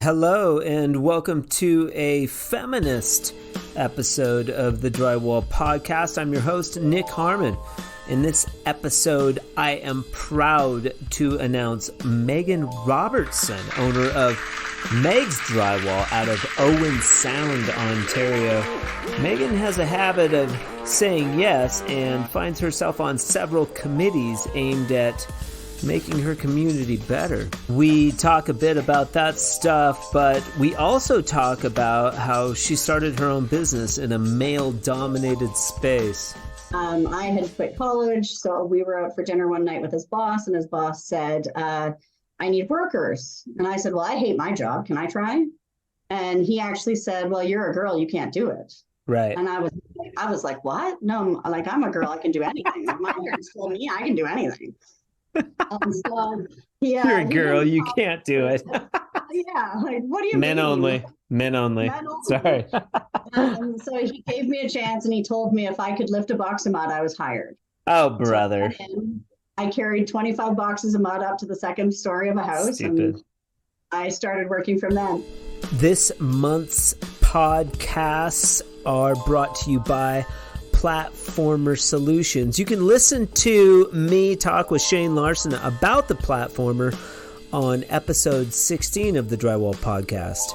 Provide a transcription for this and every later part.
Hello and welcome to a feminist episode of the Drywall Podcast. I'm your host, Nick Harmon. In this episode, I am proud to announce Meghan Robertson, owner of Meg's Drywall out of Owen Sound, Ontario. Meghan has a habit of saying yes and finds herself on several committees aimed at making her community better. We talk a bit about that stuff, but we also talk about how she started her own business in a male-dominated space. I had quit college, so we were out for dinner one night with his boss, and his boss said, I need workers. And I said, well, I hate my job. Can I try? And he actually said, well, you're a girl. You can't do it. Right. And I was like, what? No, I'm a girl. I can do anything. My parents told me I can do anything. You're a girl, you can't do it. Yeah, like, what do you mean? Men only. Sorry. So he gave me a chance and he told me if I could lift a box of mud, I was hired. Oh, brother. So I carried 25 boxes of mud up to the second story of a house. Stupid. And I started working from then. This month's podcasts are brought to you by Platformer Solutions. You can listen to me talk with Shane Larson about the Platformer on episode 16 of the Drywall Podcast.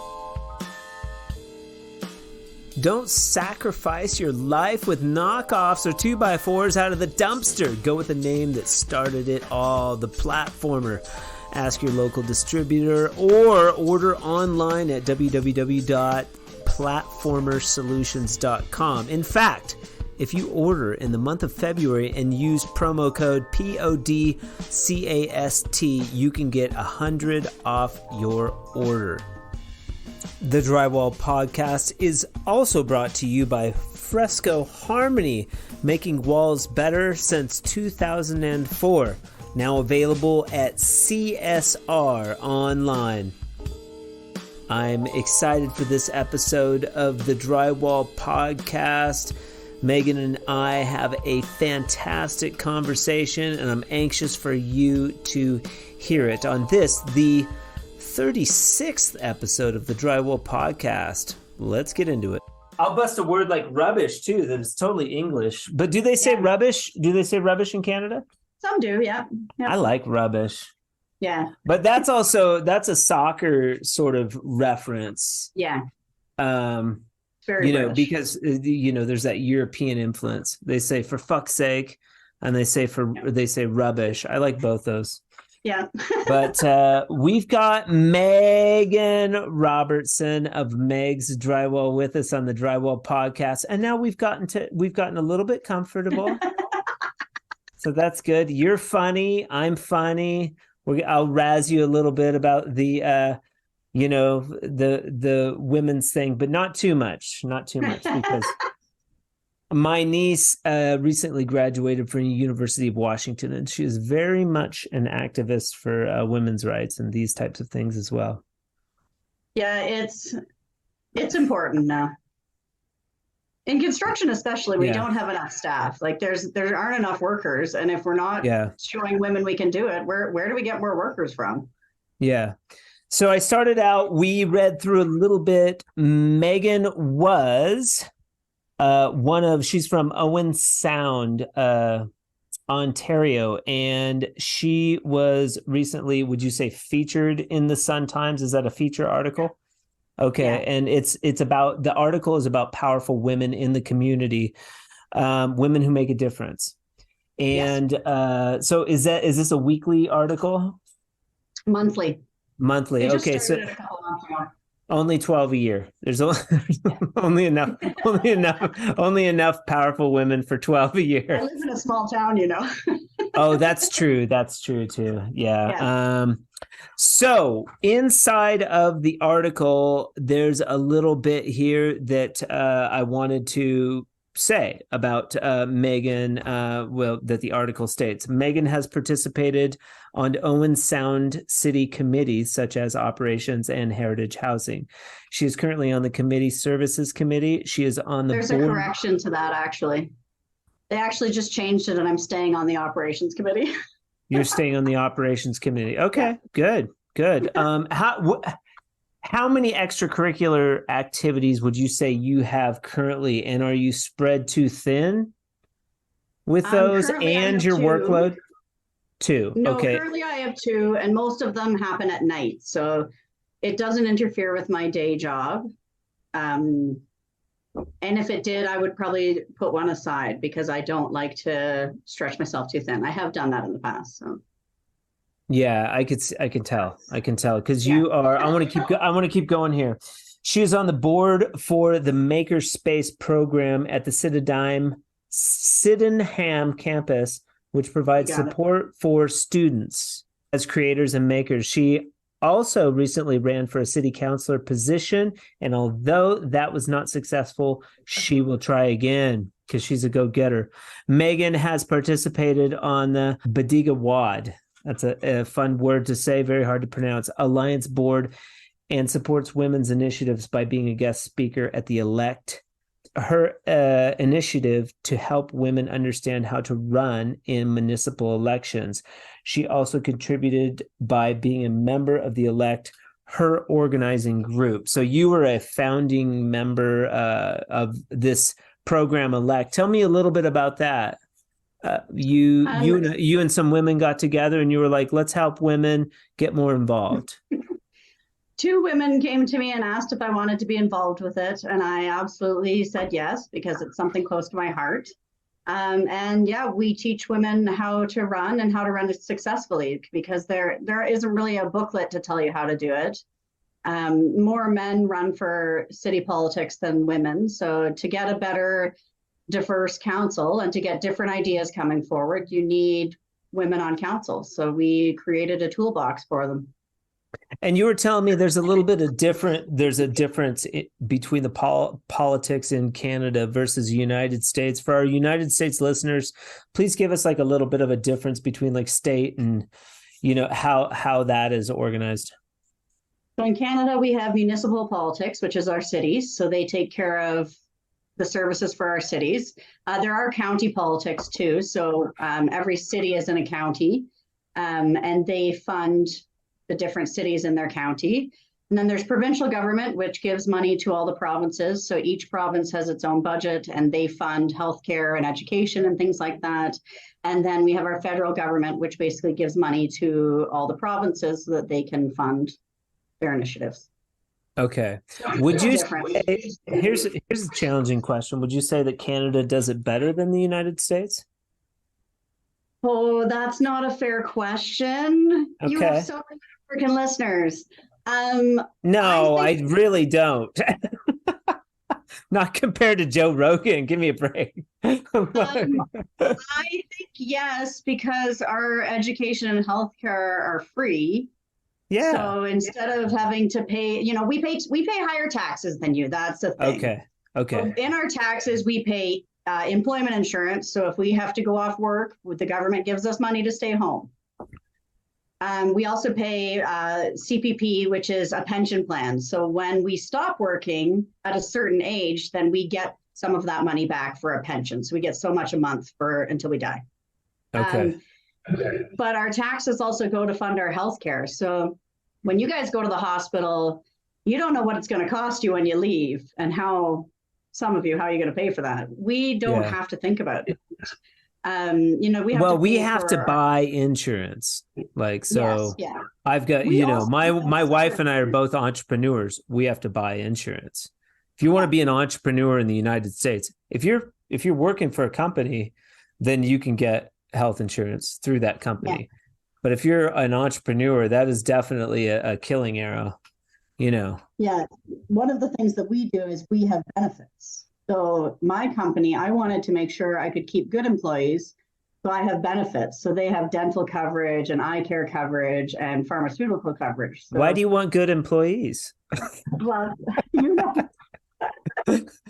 Don't sacrifice your life with knockoffs or 2x4s out of the dumpster. Go with the name that started it all, the Platformer. Ask your local distributor or order online at www.platformersolutions.com. In fact, if you order in the month of February and use promo code PODCAST, you can get $100 off your order. The Drywall Podcast is also brought to you by Fresco Harmony, making walls better since 2004. Now available at CSR Online. I'm excited for this episode of the Drywall Podcast. Meghan and I have a fantastic conversation, and I'm anxious for you to hear it on this, the 36th episode of the Drywall Podcast. Let's get into it. I'll bust a word like rubbish, too, that is totally English. But do they say rubbish? Do they say rubbish in Canada? Some do, yeah. Yep. I like rubbish. Yeah. But that's a soccer sort of reference. Yeah. Very British. Because, there's that European influence. They say for fuck's sake, and they say rubbish. I like both those. Yeah. But we've got Meghan Robertson of Meg's Drywall with us on the Drywall Podcast. And now we've gotten a little bit comfortable. So that's good. You're funny. I'm funny. I'll razz you a little bit about the the women's thing, but not too much, because my niece recently graduated from the University of Washington, and she is very much an activist for women's rights and these types of things as well. Yeah, it's important now. In construction, especially, we don't have enough staff. Like there aren't enough workers, and if we're not showing women we can do it, where do we get more workers from? Yeah. So I started out, we read through a little bit. Meghan was she's from Owen Sound, Ontario, and she was recently, would you say, featured in the Sun Times? Is that a feature article? Okay. Yeah. And the article is about powerful women in the community, women who make a difference. And so is this a weekly article? Monthly. Okay. So only 12 a year. There's only enough powerful women for 12 a year. I live in a small town, Oh, that's true. That's true too. Yeah. So inside of the article, there's a little bit here that I wanted to say about Meghan, that the article states. Meghan has participated on Owen Sound City committees such as Operations and Heritage Housing. She is currently on the Community Services Committee. She is on the board. There's a correction to that, actually. They actually just changed it, and I'm staying on the Operations Committee. You're staying on the Operations Committee. Okay, yeah. Good. How many extracurricular activities would you say you have currently, and are you spread too thin with those and your workload? 2. No, okay. Currently I have 2, and most of them happen at night. So it doesn't interfere with my day job. And if it did, I would probably put one aside because I don't like to stretch myself too thin. I have done that in the past. So. Yeah, I can tell because you are. I want to keep going here. She is on the board for the Makerspace program at the Sydenham campus, which provides support for students as creators and makers. She also recently ran for a city councilor position, and although that was not successful, she will try again because she's a go-getter. Meghan has participated on the Badiga Wad. That's a fun word to say, very hard to pronounce. Alliance board, and supports women's initiatives by being a guest speaker at the Elect. Her initiative to help women understand how to run in municipal elections. She also contributed by being a member of the Elect, her organizing group. So you were a founding member of this program, Elect. Tell me a little bit about that. You and some women got together and you were like, let's help women get more involved. 2 women came to me and asked if I wanted to be involved with it. And I absolutely said yes, because it's something close to my heart. And yeah, we teach women how to run and how to run it successfully, because there isn't really a booklet to tell you how to do it. More men run for city politics than women. So to get a better diverse council and to get different ideas coming forward, you need women on council. So we created a toolbox for them. And you were telling me there's a difference between the politics in Canada versus the United States. For our United States listeners, please give us like a little bit of a difference between like state and, how that is organized. So in Canada, we have municipal politics, which is our cities. So they take care of the services for our cities. There are county politics too. So every city is in a county, and they fund the different cities in their county. And then there's provincial government, which gives money to all the provinces. So each province has its own budget and they fund healthcare and education and things like that. And then we have our federal government, which basically gives money to all the provinces so that they can fund their initiatives. Okay. Would you say, here's a challenging question. Would you say that Canada does it better than the United States? Oh, that's not a fair question. Okay. You have so many American listeners. No, I really don't. Not compared to Joe Rogan. Give me a break. I think yes, because our education and healthcare are free. Yeah. So instead of having to pay, we pay higher taxes than you. That's the thing. Okay. So in our taxes, we pay employment insurance. So if we have to go off work, the government gives us money to stay home. We also pay CPP, which is a pension plan. So when we stop working at a certain age, then we get some of that money back for a pension. So we get so much a month until we die. Okay. But our taxes also go to fund our healthcare. So when you guys go to the hospital, you don't know what it's going to cost you when you leave, and how are you going to pay for that? We don't have to think about it. We have to buy insurance. Like, so yes, yeah. I've got, my wife and I are both entrepreneurs. We have to buy insurance. If you want to be an entrepreneur in the United States, if you're working for a company, then you can get health insurance through that company. Yeah. But if you're an entrepreneur, that is definitely a killing arrow, Yeah. One of the things that we do is we have benefits. So my company, I wanted to make sure I could keep good employees. So I have benefits. So they have dental coverage and eye care coverage and pharmaceutical coverage. So, why do you want good employees? Well,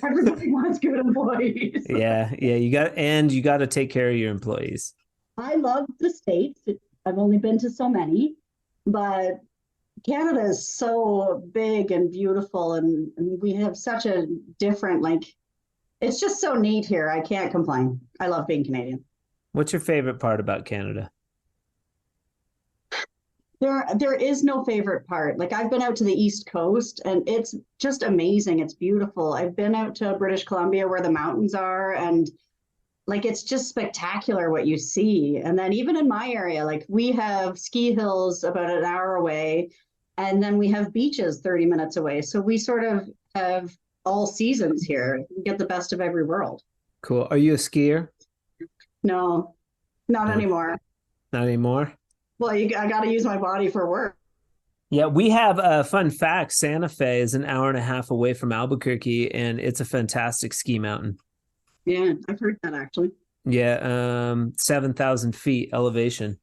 everybody wants good employees. Yeah. You got to take care of your employees. I love the States. I've only been to so many, but Canada is so big and beautiful, and we have such a different, it's just so neat here. I can't complain. I love being Canadian. What's your favorite part about Canada? There is no favorite part. Like I've been out to the East Coast and it's just amazing. It's beautiful. I've been out to British Columbia where the mountains are, and like it's just spectacular what you see. And then even in my area, like we have ski hills about an hour away, and then we have beaches 30 minutes away. So we sort of have all seasons here. We get the best of every world. Cool. Are you a skier? No, not anymore. Not anymore? Well, I got to use my body for work. Yeah, we have a fun fact. Santa Fe is an hour and a half away from Albuquerque, and it's a fantastic ski mountain. Yeah, I've heard that actually. Yeah, 7,000 feet elevation.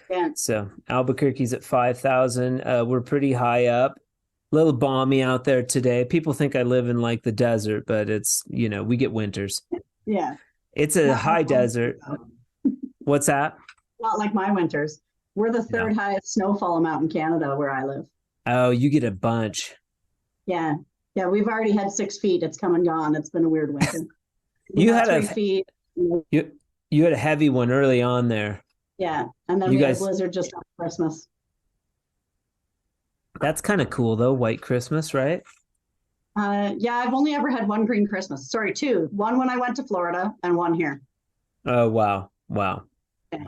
Yeah. So Albuquerque's at 5,000. We're pretty high up. A little balmy out there today. People think I live in like the desert, but it's, we get winters. Yeah. It's a high desert. What's that? Not like my winters. We're the third highest snowfall amount in Canada where I live. Oh, you get a bunch. Yeah. Yeah, we've already had 6 feet. It's come and gone. It's been a weird winter. You had 3 feet. You had a heavy one early on there. Yeah. And then we had a blizzard just on Christmas. That's kind of cool though, White Christmas, right? Yeah, I've only ever had one green Christmas. Sorry, 2. One when I went to Florida and one here. Oh, wow.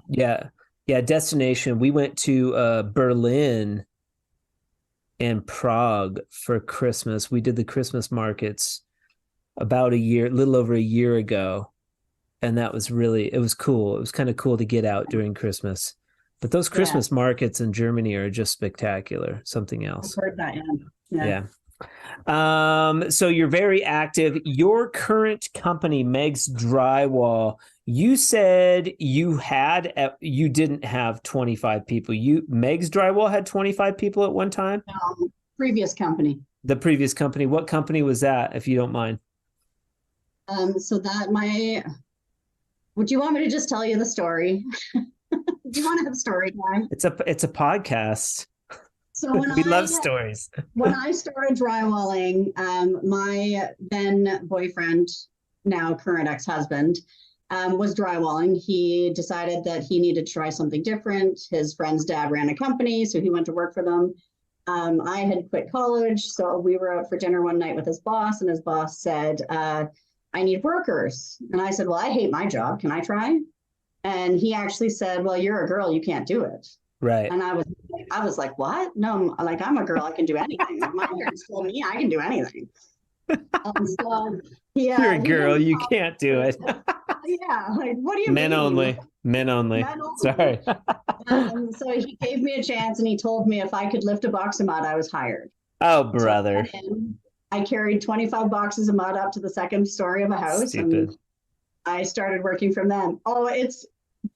Yeah. Yeah, destination. We went to Berlin and Prague for Christmas. We did the Christmas markets about a little over a year ago. And that was it was cool. It was kind of cool to get out during Christmas. But those Christmas markets in Germany are just spectacular. Something else. I've heard that, yeah. So you're very active. Your current company, Meg's Drywall, you said you didn't have 25 people. Meg's Drywall had 25 people at one time? Previous company. The previous company. What company was that, if you don't mind? Would you want me to just tell you the story? Do you want to have story time? It's a podcast. So we love stories. When I started drywalling, my then boyfriend, now current ex-husband, was drywalling. He decided that he needed to try something different. His friend's dad ran a company, so he went to work for them. I had quit college, so we were out for dinner one night with his boss, and his boss said, I need workers. And I said, well, I hate my job. Can I try? And he actually said, well, you're a girl. You can't do it. Right. And I was like, what? No, I'm a girl. I can do anything. My parents told me I can do anything. So, you're a girl. You can't do it. Yeah. Like, what do you Men mean? only. Men only. Sorry. So he gave me a chance and he told me if I could lift a box of mud, I was hired. Oh, brother. So I carried 25 boxes of mud up to the second story of a house. Stupid. And I started working from then.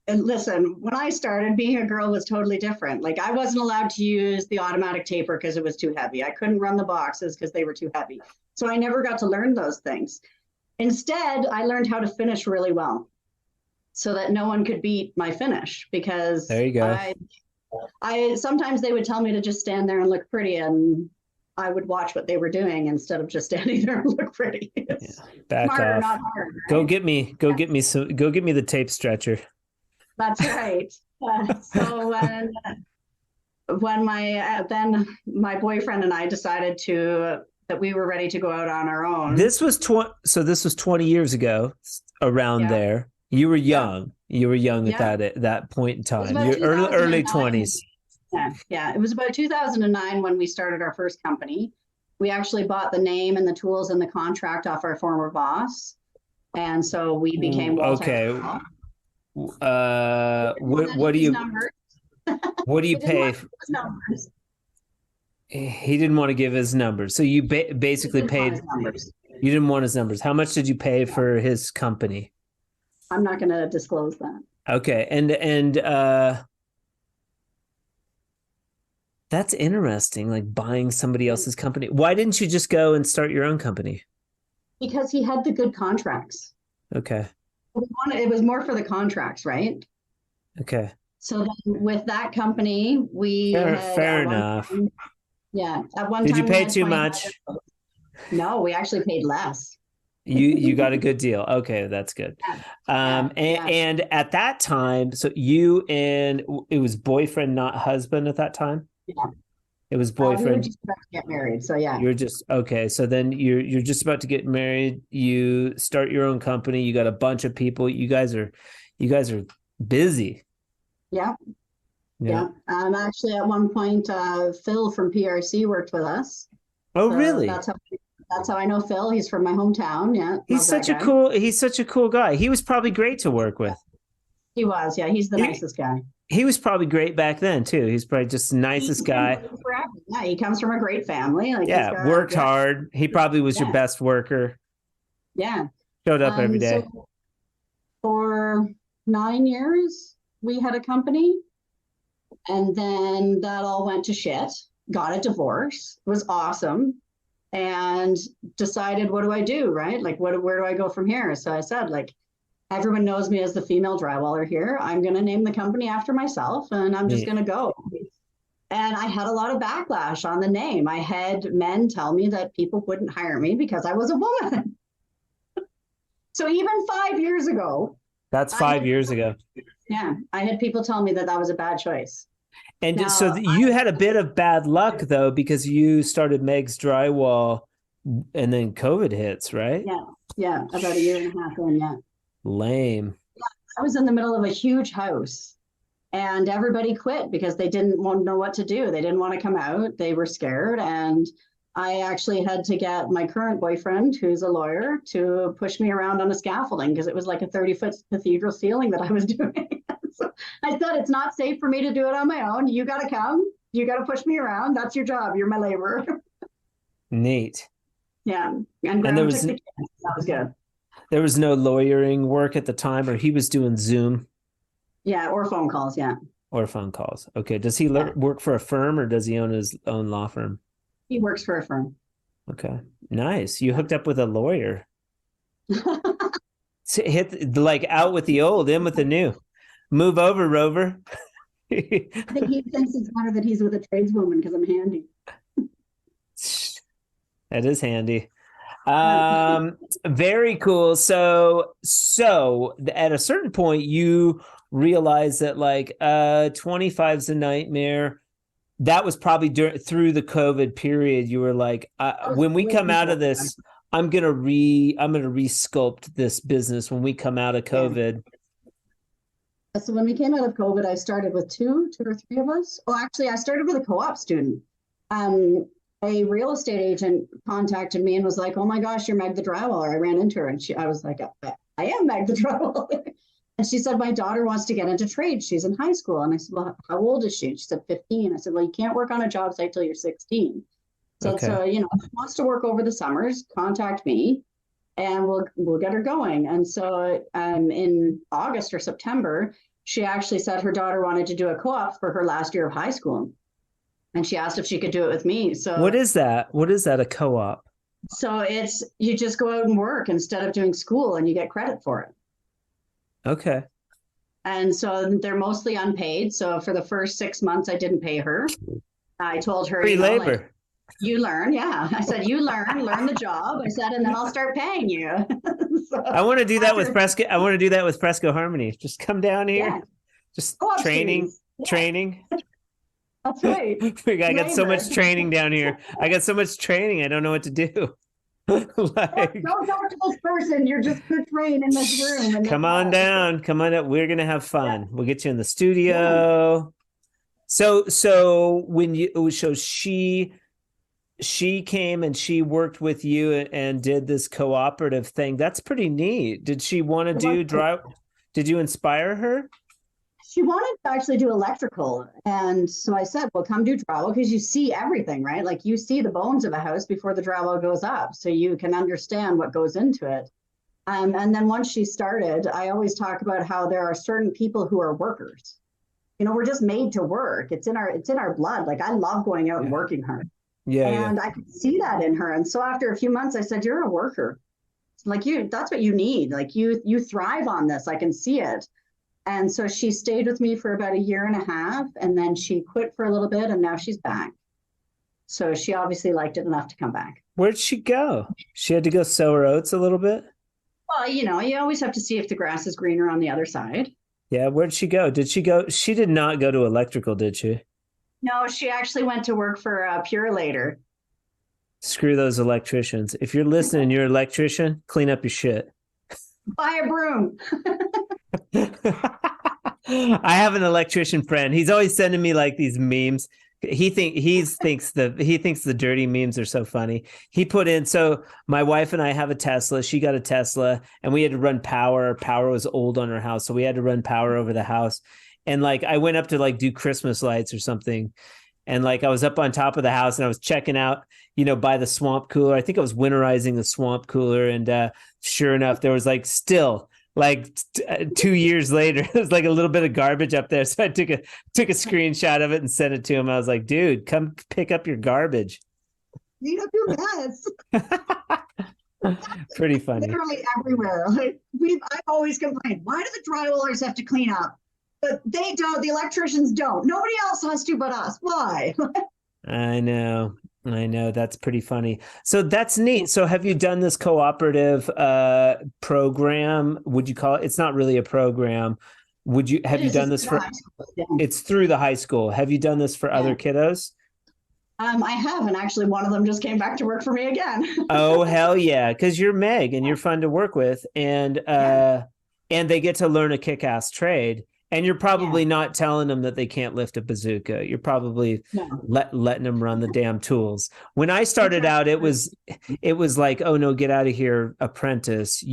And listen, when I started, being a girl was totally different. Like I wasn't allowed to use the automatic taper because it was too heavy. I couldn't run the boxes because they were too heavy. So I never got to learn those things. Instead, I learned how to finish really well so that no one could beat my finish, because there you go. I sometimes they would tell me to just stand there and look pretty, and I would watch what they were doing instead of just standing there and look pretty. Back smarter, off. not hard, right? Go get me the tape stretcher. That's right. So when my boyfriend and I decided that we were ready to go out on our own. This was 20 years ago, around there. You were young. You were young at that point in time. You're early 20s. Yeah. It was about 2009 when we started our first company. We actually bought the name and the tools and the contract off our former boss, and so we became okay. What do you pay? He didn't want to give his numbers, so you basically paid. You didn't want his numbers. How much did you pay for his company? I'm not going to disclose that. Okay, and that's interesting. Like buying somebody else's company. Why didn't you just go and start your own company? Because he had the good contracts. Okay. It was more for the contracts, right? Okay. So then with that company, we fair enough. At one time. Did you pay too much? No, we actually paid less. You got a good deal. Okay, that's good. And at that time, so you and it was boyfriend, not husband at that time? Yeah. It was boyfriend. We were just about to get married, so yeah. You're just okay. So then you're just about to get married. You start your own company. You got a bunch of people. You guys are busy. Yeah. Yeah. Actually, at one point, Phil from PRC worked with us. Oh, so really? That's how I know Phil. He's from my hometown. Yeah. He's such a cool guy. He was probably great to work with. He was. Yeah. He's the nicest guy. He was probably great back then too. He's probably just the nicest guy. Yeah. He comes from a great family. Worked hard. He probably was your best worker. Yeah. Showed up every day. So for 9 years, we had a company. And then that all went to shit. Got a divorce. It was awesome. And decided, what do I do, right? Like, where do I go from here? So I said, like, everyone knows me as the female drywaller here. I'm going to name the company after myself, and I'm just going to go. And I had a lot of backlash on the name. I had men tell me that people wouldn't hire me because I was a woman. So even 5 years ago. That's 5 years ago. Yeah. I had people tell me that was a bad choice. And now, so you had a bit of bad luck, though, because you started Meg's Drywall and then COVID hits, right? Yeah. About a year and a half in, yeah. Lame. Yeah, I was in the middle of a huge house and everybody quit because they didn't want to know what to do. They didn't want to come out. They were scared. And I actually had to get my current boyfriend, who's a lawyer, to push me around on a scaffolding because it was like a 30-foot cathedral ceiling that I was doing. So I said, it's not safe for me to do it on my own. You got to come. You got to push me around. That's your job. You're my laborer. Neat. Yeah. And there was, that was good. There was no lawyering work at the time, or he was doing Zoom? Yeah, or phone calls, yeah. Or phone calls. Okay. Does he work for a firm, or does he own his own law firm? He works for a firm. Okay. Nice. You hooked up with a lawyer. Hit like out with the old, in with the new. Move over, Rover. I think he thinks it's better that he's with a tradeswoman because I'm handy. That is handy. Very cool. So at a certain point, you realize that like 25's a nightmare. That was probably through the COVID period. You were like, when we come out of this, I'm gonna resculpt this business when we come out of COVID. So when we came out of COVID, I started with two or three of us. Oh, actually, I started with a co-op student. A real estate agent contacted me and was like, "Oh my gosh, you're Meg the Drywaller." I ran into her and I was like, "I am Meg the Drywaller." And she said, "My daughter wants to get into trade. She's in high school." And I said, "Well, how old is she?" And she said, 15. I said, "Well, you can't work on a job site till you're 16. So, if she wants to work over the summers, contact me and we'll get her going." And so in August or September, she actually said her daughter wanted to do a co-op for her last year of high school. And she asked if she could do it with me. So what is that? What is that, a co-op? So it's, you just go out and work instead of doing school and you get credit for it. Okay. And so they're mostly unpaid. So for the first 6 months, I didn't pay her. I told her, free labor. Like, you learn. Yeah. I said, you learn the job. I said, and then I'll start paying you. So I want to do that with Fresco. I want to do that with Fresco Harmony. Just come down here. Just training. That's right. I got so much training down here. I got so much training. I don't know what to do. Don't talk to this person. You're just good trained in this room. Come on down. We're going to have fun. Yeah. We'll get you in the studio. Yeah. So when she came and she worked with you and did this cooperative thing. That's pretty neat. Did she want to do Did you inspire her? She wanted to actually do electrical. And so I said, well, come do drywall because you see everything, right? Like you see the bones of a house before the drywall goes up. So you can understand what goes into it. And then once she started, I always talk about how there are certain people who are workers. We're just made to work. It's in our blood. Like I love going out and working hard. And I could see that in her. And so after a few months, I said, you're a worker. Like that's what you need. Like you thrive on this. I can see it. And so she stayed with me for about a year and a half, and then she quit for a little bit, and now she's back. So she obviously liked it enough to come back. Where'd she go? She had to go sow her oats a little bit? Well, you always have to see if the grass is greener on the other side. Yeah, where'd she go? She did not go to electrical, did she? No, she actually went to work for a Purolator. Screw those electricians. If you're listening, you're an electrician, clean up your shit. Buy a broom. I have an electrician friend. He's always sending me like these memes. He thinks the dirty memes are so funny. He put in, so my wife and I have a Tesla. She got a Tesla and we had to run power. Power was old on our house, so we had to run power over the house. And like I went up to like do Christmas lights or something. And like I was up on top of the house and I was checking out, by the swamp cooler. I think I was winterizing the swamp cooler, and sure enough, there was like still like 2 years later, it was like a little bit of garbage up there. So I took a screenshot of it and sent it to him. I was like, dude, come pick up your garbage. Clean up your mess. Pretty funny. Literally everywhere. Like I've always complained, why do the drywallers have to clean up? But they don't, the electricians don't. Nobody else has to but us. Why? I know. That's pretty funny. So that's neat. So have you done this cooperative program? Would you call it? It's not really a program. Have you done this for? Yeah. It's through the high school. Have you done this for other kiddos? I have, and actually one of them just came back to work for me again. Oh, hell yeah. Because you're Meg and you're fun to work with, and they get to learn a kick-ass trade. And you're probably not telling them that they can't lift a bazooka. You're probably letting them run the damn tools. When I started out, it was like, oh no, get out of here, apprentice.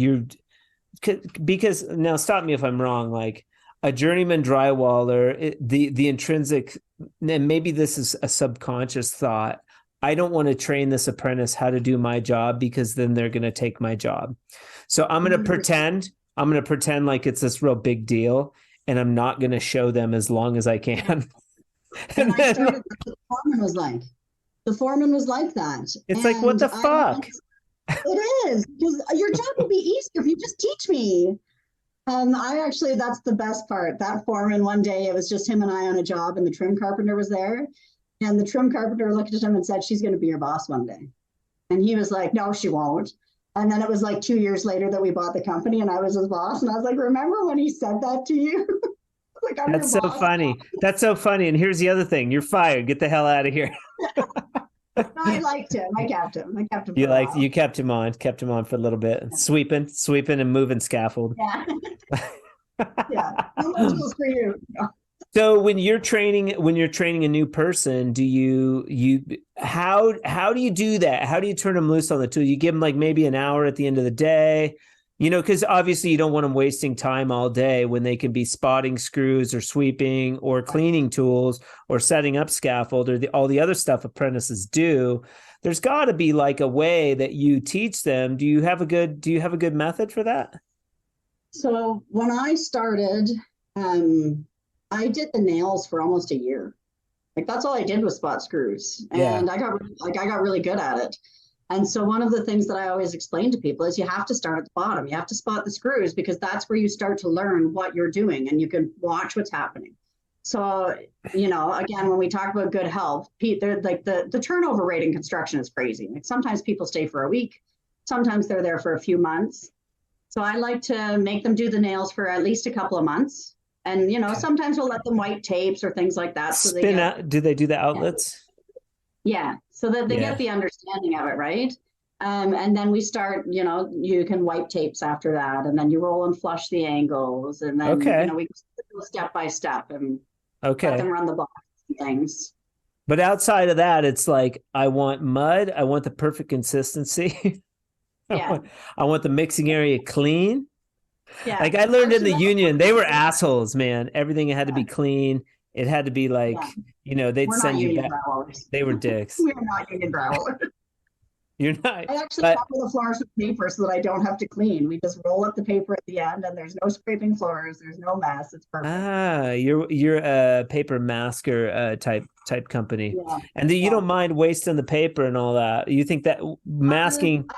Because now stop me if I'm wrong. Like a journeyman drywaller, the intrinsic, and maybe this is a subconscious thought. I don't want to train this apprentice how to do my job because then they're going to take my job. So I'm going to pretend like it's this real big deal. And I'm not going to show them as long as I can. And I started, the foreman was like that. It's like, what the fuck? It is, because your job would be easier if you just teach me. That's the best part. That foreman, one day, it was just him and I on a job and the trim carpenter was there. And the trim carpenter looked at him and said, she's going to be your boss one day. And he was like, no, she won't. And then it was like 2 years later that we bought the company and I was his boss. And I was like, remember when he said that to you? Like, that's so funny. That's so funny. And here's the other thing. You're fired. Get the hell out of here. No, I liked him. I kept him. You kept him on for a little bit. Sweeping and moving scaffold. Yeah. Yeah. No more tools for you. So when you're training a new person, how do you do that? How do you turn them loose on the tool? You give them like maybe an hour at the end of the day, because obviously you don't want them wasting time all day when they can be spotting screws or sweeping or cleaning tools or setting up scaffold or all the other stuff apprentices do. There's got to be like a way that you teach them. Do you have a good method for that? So when I started, I did the nails for almost a year. Like that's all I did was spot screws. And I got really good at it. And so one of the things that I always explain to people is you have to start at the bottom. You have to spot the screws because that's where you start to learn what you're doing and you can watch what's happening. So, again, when we talk about good health, they're like the turnover rate in construction is crazy. Like sometimes people stay for a week, sometimes they're there for a few months. So I like to make them do the nails for at least a couple of months. And, sometimes we'll let them white tapes or things like that. So do they do the outlets? Yeah. So that they get the understanding of it, right? And then we start, you can wipe tapes after that. And then you roll and flush the angles. And then, we go step by step and let them run the box and things. But outside of that, it's like, I want mud. I want the perfect consistency. Yeah. I want the mixing area clean. Yeah. Like I learned in the union, they were assholes, man. Everything had to be clean. It had to be like, they'd send you back. They were dicks. We're not union drywallers. You're not. I actually cover the floors with paper so that I don't have to clean. We just roll up the paper at the end and there's no scraping floors. There's no mess. It's perfect. Ah, you're a paper masker type company. Yeah. And you don't mind wasting the paper and all that. You think that masking...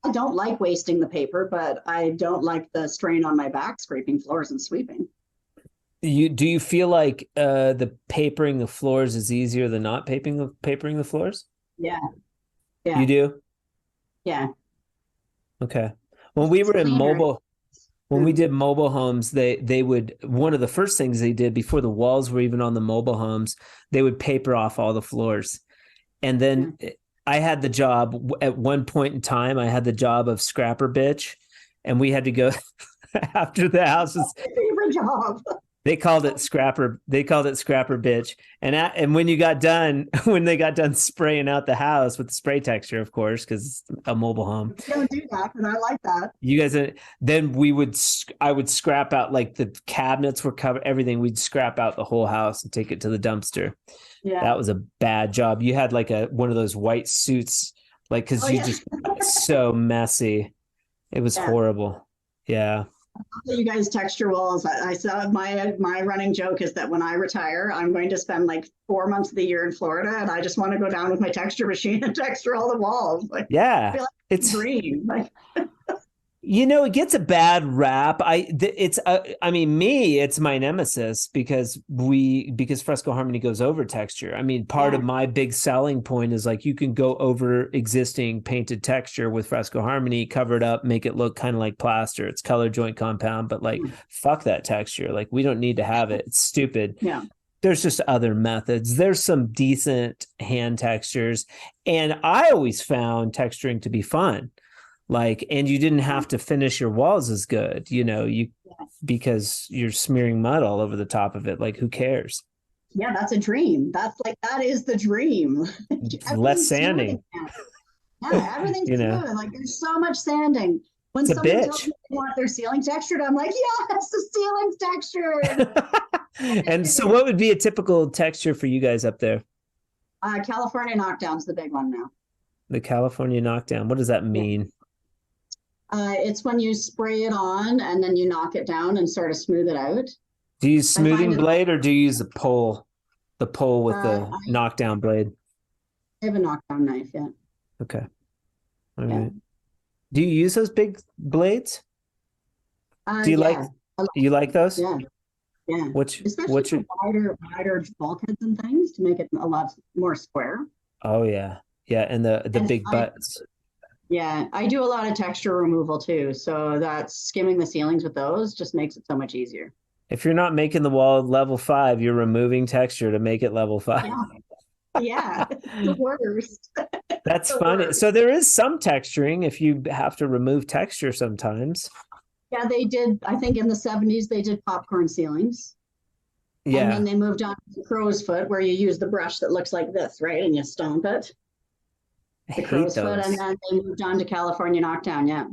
I don't like wasting the paper, but I don't like the strain on my back scraping floors and sweeping. Do you feel like the papering the floors is easier than not papering the floors? Yeah. You Yeah. do? Yeah. Okay. When we It's were in cleaner. when we did mobile homes, they would, one of the first things they did before the walls were even on the mobile homes, they would paper off all the floors. And then I had the job at one point in time, I had the job of scrapper bitch, and we had to go after the houses. Favorite job. They called it scrapper. They called it scrapper bitch. And when you got done, when they got done spraying out the house with the spray texture, of course, because it's a mobile home. You don't do that, and I like that. You guys, then I would scrap out, like, the cabinets were covered, everything. We'd scrap out the whole house and take it to the dumpster. Yeah, that was a bad job. You had like one of those white suits, like, because just so messy. It was horrible. Yeah. You guys texture walls. I saw my running joke is that when I retire, I'm going to spend like 4 months of the year in Florida, and I just want to go down with my texture machine and texture all the walls. Like, yeah, I feel like it's a dream. Like, it gets a bad rap. It's my nemesis because Fresco Harmony goes over texture. I mean, part of my big selling point is, like, you can go over existing painted texture with Fresco Harmony, cover it up, make it look kind of like plaster. It's color joint compound, but, like, fuck that texture. Like, we don't need to have it. It's stupid. Yeah. There's just other methods. There's some decent hand textures, and I always found texturing to be fun. Like, and you didn't have to finish your walls as good, because you're smearing mud all over the top of it. Like, who cares? Yeah, that's a dream. That is the dream. Less sanding. Yeah, everything's smooth. Like, there's so much sanding. When someone tells me they want their ceiling textured, I'm like, yes, the ceiling's textured. And so what would be a typical texture for you guys up there? California knockdown's the big one now. The California knockdown. What does that mean? It's when you spray it on and then you knock it down and sort of smooth it out. Do you use smoothing blade, or do you use the pole with the knockdown blade? I have a knockdown knife, yeah. Okay. All right. Do you use those big blades? Do you like those? Yeah. Yeah. Especially wider bulkheads and things to make it a lot more square. Oh yeah. Yeah, and the big butts. Yeah, I do a lot of texture removal too. So that skimming the ceilings with those just makes it so much easier. If you're not making the wall level 5, you're removing texture to make it level 5. Yeah, the worst. That's funny. Worst. So there is some texturing if you have to remove texture sometimes. Yeah, they did. I think in the 70s, they did popcorn ceilings. Yeah. And then they moved on to crow's foot, where you use the brush that looks like this, right? And you stomp it. The crow's foot, and then they moved on to California knockdown. Yeah.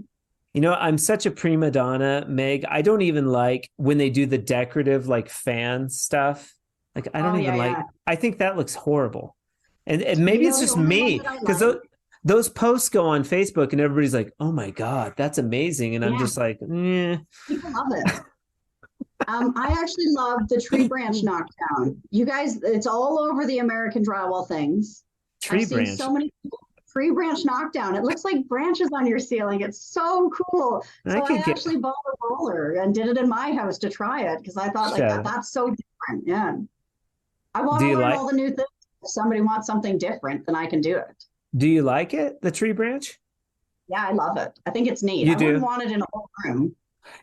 I'm such a prima donna, Meg. I don't even like when they do the decorative, like, fan stuff. Like, I don't even like. I think that looks horrible, and maybe it's just me, because those posts go on Facebook and everybody's like, "Oh my God, that's amazing," and I'm just like, "Eh." People love it. I actually love the tree branch knockdown. You guys, it's all over the American Drywall things. Tree branch. So many people. Tree branch knockdown. It looks like branches on your ceiling. It's so cool. So I actually bought a roller and did it in my house to try it, because I thought, like, that's so different. Yeah. I want to learn all the new things. If somebody wants something different, then I can do it. Do you like it, the tree branch? Yeah, I love it. I think it's neat. I wouldn't want it in a whole room.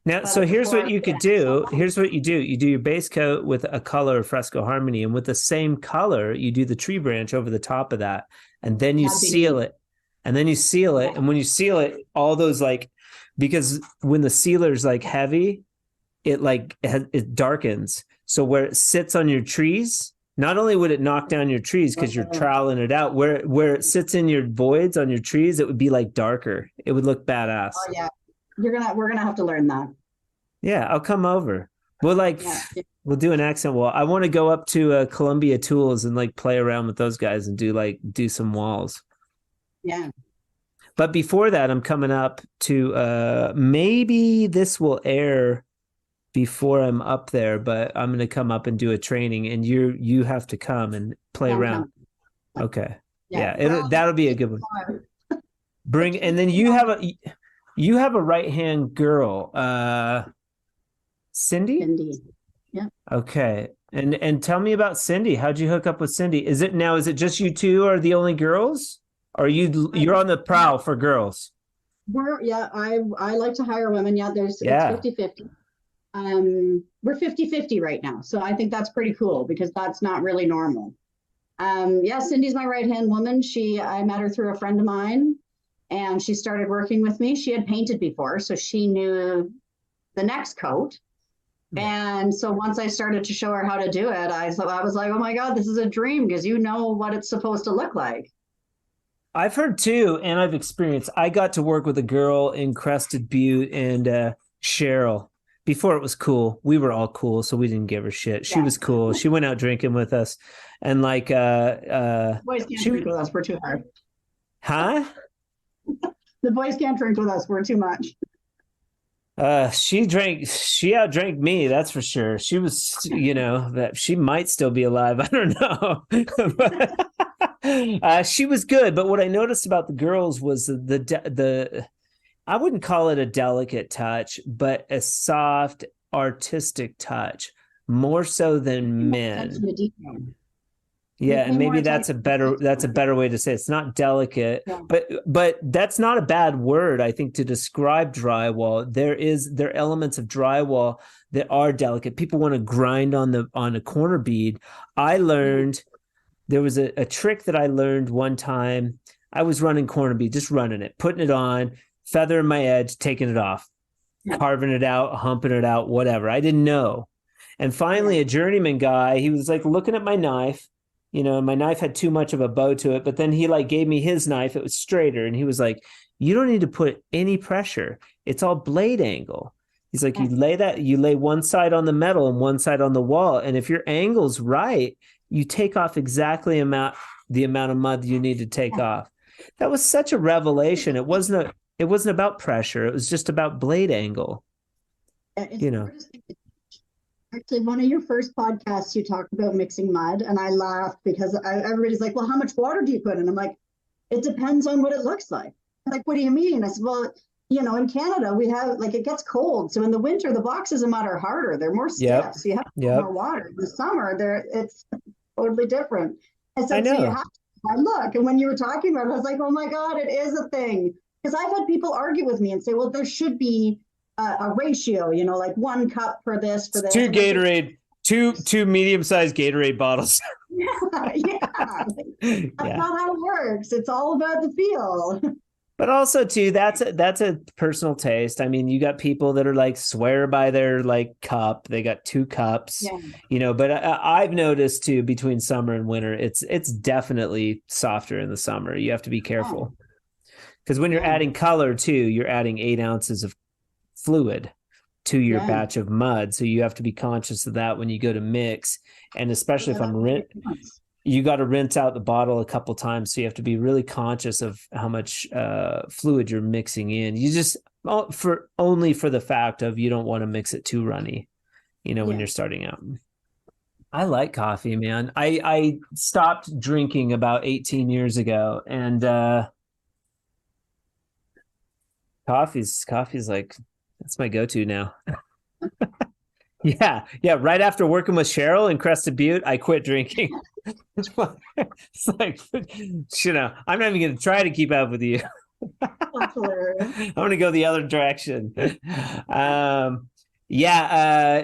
Now, so here's what you could do. Here's what you do. You do your base coat with a color of Fresco Harmony, and with the same color, you do the tree branch over the top of that, and then you seal it. And then you seal it. And when you seal it, all those, like, because when the sealer's, like, heavy, it darkens. So where it sits on your trees, not only would it knock down your trees because you're troweling it out, where it sits in your voids on your trees, it would be, like, darker. It would look badass. Oh yeah. We're gonna have to learn that. Yeah, I'll come over. We'll do an accent wall. I want to go up to Columbia Tools and, like, play around with those guys and do some walls. Yeah. But before that, I'm coming up to maybe this will air before I'm up there, but I'm going to come up and do a training, and you have to come and play around. Okay. Yeah, that'll be a good one. And then you have a right-hand girl, Cindy? Yeah. Okay. And tell me about Cindy. How'd you hook up with Cindy? Is it just you two are the only girls? Or you're on the prowl for girls? I like to hire women. Yeah, it's 50-50. We're 50-50 right now. So I think that's pretty cool because that's not really normal. Cindy's my right-hand woman. I met her through a friend of mine and she started working with me. She had painted before, so she knew the next coat. And so once I started to show her how to do it, I was like, oh my God, this is a dream because you know what it's supposed to look like. I've heard too, and I've experienced. I got to work with a girl in Crested Butte and Cheryl. Before it was cool. We were all cool, so we didn't give her shit. She was cool. She went out drinking with us. And like boys can't drink with us, we're too hard. Huh? The boys can't drink with us, we're too much. She outdrank me, that's for sure. She was, that she might still be alive. I don't know. But, she was good. But what I noticed about the girls was the I wouldn't call it a delicate touch, but a soft, artistic touch, more so than men. Yeah, and maybe that's a better way to say it. It's not delicate, but that's not a bad word, I think, to describe drywall. There are elements of drywall that are delicate. People want to grind on a corner bead. I learned there was a trick that I learned one time. I was running corner bead, just running it, putting it on, feathering my edge, taking it off, carving it out, humping it out, whatever. I didn't know. And finally, a journeyman guy, he was like looking at my knife. My knife had too much of a bow to it, but then he like gave me his knife. It was straighter. And he was like, you don't need to put any pressure. It's all blade angle. He's like, you lay one side on the metal and one side on the wall. And if your angle's right, you take off exactly the amount of mud you need to take off. That was such a revelation. It wasn't about pressure. It was just about blade angle. Actually, one of your first podcasts, you talked about mixing mud, and I laughed because everybody's like, well, how much water do you put in? I'm like, it depends on what it looks like. Like, what do you mean? I said, well, in Canada, we have, like, it gets cold. So in the winter, the boxes of mud are harder. They're more stiff. So you have to put more water. In the summer, it's totally different. And so, I know. So you have to look. And when you were talking about it, I was like, oh my God, it is a thing. Because I've had people argue with me and say, well, there should be a ratio, like 1 cup for this, for this. 2 Gatorade, two medium-sized Gatorade bottles. That's not how it works. It's all about the feel. But also too, that's a personal taste. I mean, you got people that are like swear by their like cup. They got 2 cups, but I've noticed too, between summer and winter, it's definitely softer in the summer. You have to be careful because when you're adding color too, you're adding 8 ounces of fluid to your batch of mud. So you have to be conscious of that when you go to mix. And especially if you got to rinse out the bottle a couple times. So you have to be really conscious of how much fluid you're mixing in. You just only for the fact of you don't want to mix it too runny, when you're starting out. I like coffee, man. I stopped drinking about 18 years ago, and coffee's like, that's my go-to now. Yeah. Right after working with Cheryl in Crested Butte, I quit drinking. It's like, I'm not even going to try to keep up with you. I'm going to go the other direction.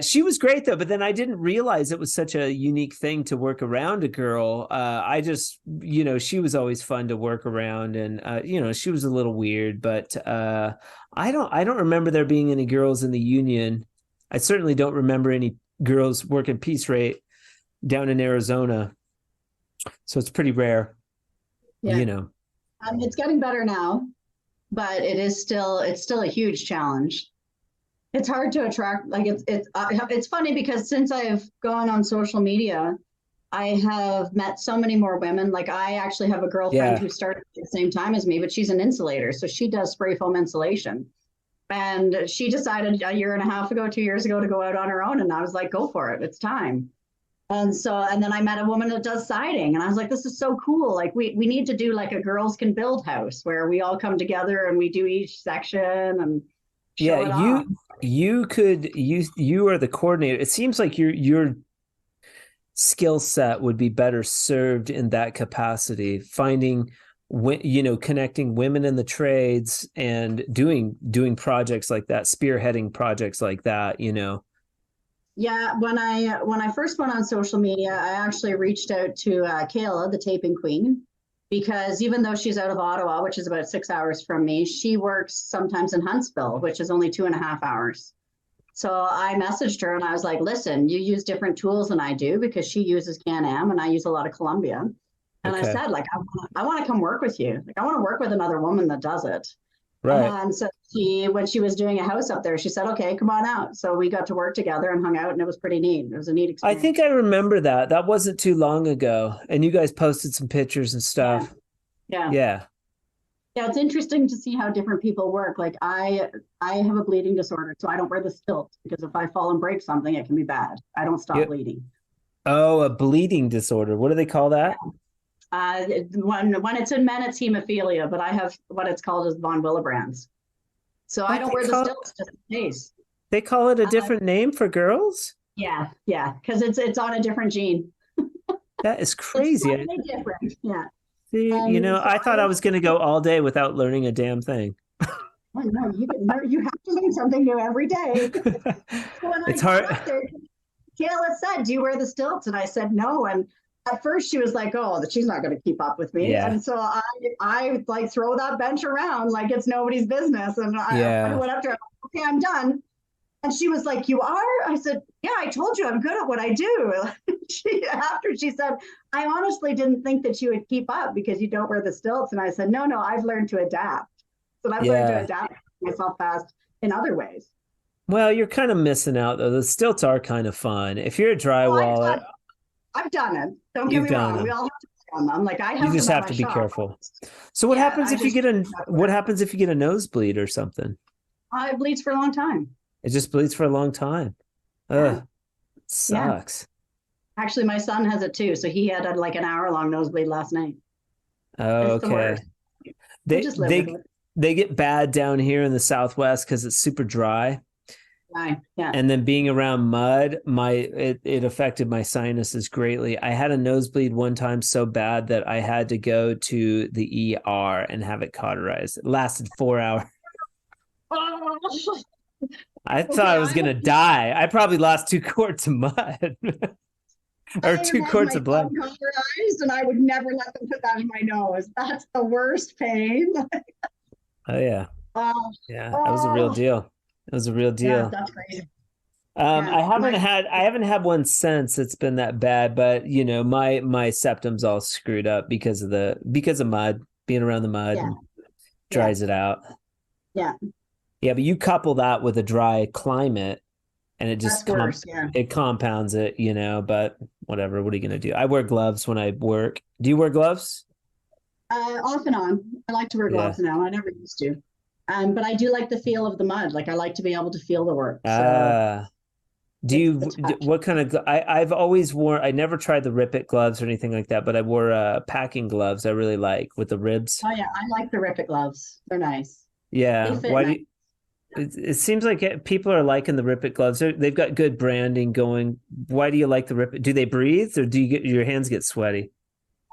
She was great though, but then I didn't realize it was such a unique thing to work around a girl. I just, she was always fun to work around, and she was a little weird, but I don't remember there being any girls in the union. I certainly don't remember any girls working piece rate down in Arizona. So it's pretty rare, It's getting better now, but it's still a huge challenge. It's hard to attract. Like it's funny because since I've gone on social media, I have met so many more women. Like I actually have a girlfriend who started at the same time as me, but she's an insulator. So she does spray foam insulation. And she decided a year and a half ago, 2 years ago, to go out on her own. And I was like, go for it. It's time. And then I met a woman that does siding. And I was like, this is so cool. Like we need to do like a girls can build house where we all come together and we do each section and show it off. You are the coordinator. It seems like your skill set would be better served in that capacity, finding, connecting women in the trades and doing projects like that, spearheading projects like that, Yeah, when I first went on social media, I actually reached out to Kayla, the taping queen, because even though she's out of Ottawa, which is about 6 hours from me, she works sometimes in Huntsville, which is only 2.5 hours. So I messaged her and I was like, listen, you use different tools than I do, because she uses Can-Am and I use a lot of Columbia. And I said, like, I want to come work with you. Like, I want to work with another woman that does it. Right. And so when she was doing a house up there, she said, okay, come on out. So we got to work together and hung out, and it was pretty neat. It was a neat experience. I think I remember that. That wasn't too long ago. And you guys posted some pictures and stuff. Yeah. It's interesting to see how different people work. Like I have a bleeding disorder, so I don't wear the stilts, because if I fall and break something, it can be bad. I don't stop bleeding. Oh, a bleeding disorder. What do they call that? When it's in men, it's hemophilia, but I have what it's called is von Willebrand's. So I don't wear the stilts just in case. They call it a different name for girls? Yeah, because it's on a different gene. That is crazy. It's different. Yeah. See, I thought I was going to go all day without learning a damn thing. Oh, no, you have to learn something new every day. It's hard. Kayla said, do you wear the stilts? And I said, no. And at first she was like, oh, she's not going to keep up with me. Yeah. And so I like throw that bench around like it's nobody's business. And I went up to her, okay, I'm done. And she was like, you are? I said, yeah, I told you I'm good at what I do. After she said, I honestly didn't think that you would keep up because you don't wear the stilts. And I said, no, I've learned to adapt. So I've learned to adapt myself fast in other ways. Well, you're kind of missing out, though. The stilts are kind of fun. If you're a drywaller. I've done it. Don't get me wrong. We all have to play on them. Like I have. You just have to be careful. So what happens if you get a nosebleed or something? It bleeds for a long time. It just bleeds for a long time. Ugh, sucks. Yeah. Actually, my son has it too. So he had like an hour-long nosebleed last night. Oh, okay. They get bad down here in the Southwest because it's super dry. Right. Yeah. And then being around mud, it affected my sinuses greatly. I had a nosebleed one time so bad that I had to go to the ER and have it cauterized. It lasted 4 hours. I thought I was going to die. I probably lost 2 quarts of mud or 2 quarts of blood. And I would never let them put that in my nose. That's the worst pain. Oh, yeah. That was a real deal. It was a real deal. Yeah, that's crazy. I haven't had one since it's been that bad, but my septum's all screwed up because of mud, being around the mud dries it out. Yeah. Yeah, but you couple that with a dry climate and it just it compounds it, but whatever, what are you going to do? I wear gloves when I work. Do you wear gloves? Off and on. I like to wear gloves now. I never used to. But I do like the feel of the mud. Like I like to be able to feel the work. So what kind of, I've always worn, I never tried the Rip It gloves or anything like that, but I wore packing gloves I really like with the ribs. Oh yeah, I like the Rip It gloves. They're nice. Yeah. Why do you, it seems like people are liking the Rip It gloves. They've got good branding going. Why do you like the Rip It? Do they breathe or do you get your hands get sweaty?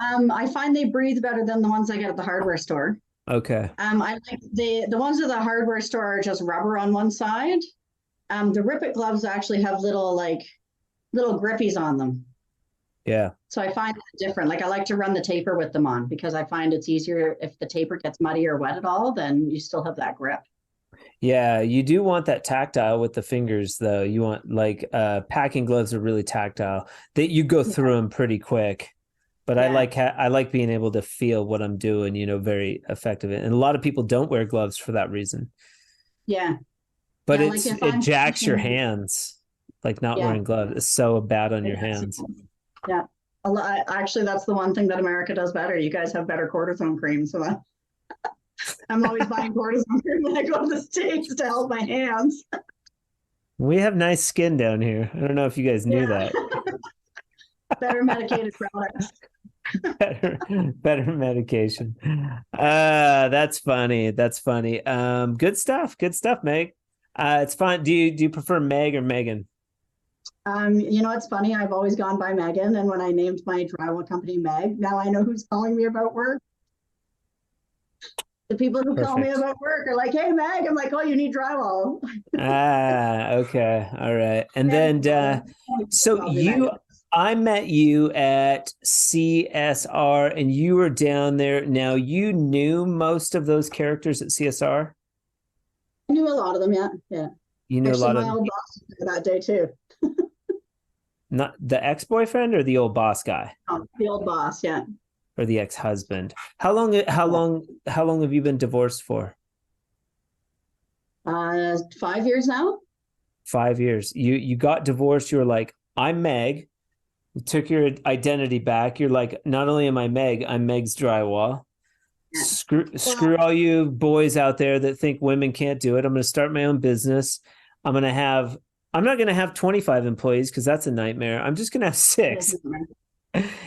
I find they breathe better than the ones I get at the hardware store. Okay. I like the ones at the hardware store are just rubber on one side. The Rip It gloves actually have little grippies on them. Yeah. So I find it different. Like I like to run the taper with them on because I find it's easier if the taper gets muddy or wet at all, then you still have that grip. Yeah, you do want that tactile with the fingers, though. You want packing gloves are really tactile. That you go through them pretty quick. But I like being able to feel what I'm doing, very effective. And a lot of people don't wear gloves for that reason. Yeah. But it jacks your hands, like not wearing gloves. It's so bad on your hands. Yeah. Actually, that's the one thing that America does better. You guys have better cortisone cream. So I'm always buying cortisone cream when I go to the States to help my hands. We have nice skin down here. I don't know if you guys knew that. Better medicated products. better medication. That's funny. Good stuff, Meg. It's fine. Do you prefer Meg or Megan? It's funny. I've always gone by Megan, and when I named my drywall company Meg, now I know who's calling me about work. The people who call me about work are like, "Hey, Meg." I'm like, "Oh, you need drywall." Okay, all right. And then, I met you at CSR, and you were down there. Now, you knew most of those characters at CSR. I knew a lot of them. Yeah. You knew Actually, a lot my old boss that day too. Not the ex-boyfriend or the old boss guy? Oh, the old boss, yeah. Or the ex-husband. How long have you been divorced for? 5 years now. 5 years. You got divorced, you were like, I'm Meg. You took your identity back. You're like, not only am I Meg, I'm Meg's Drywall. Yeah. Screw all you boys out there that think women can't do it. I'm going to start my own business. I'm not going to have 25 employees because that's a nightmare. I'm just going to have 6.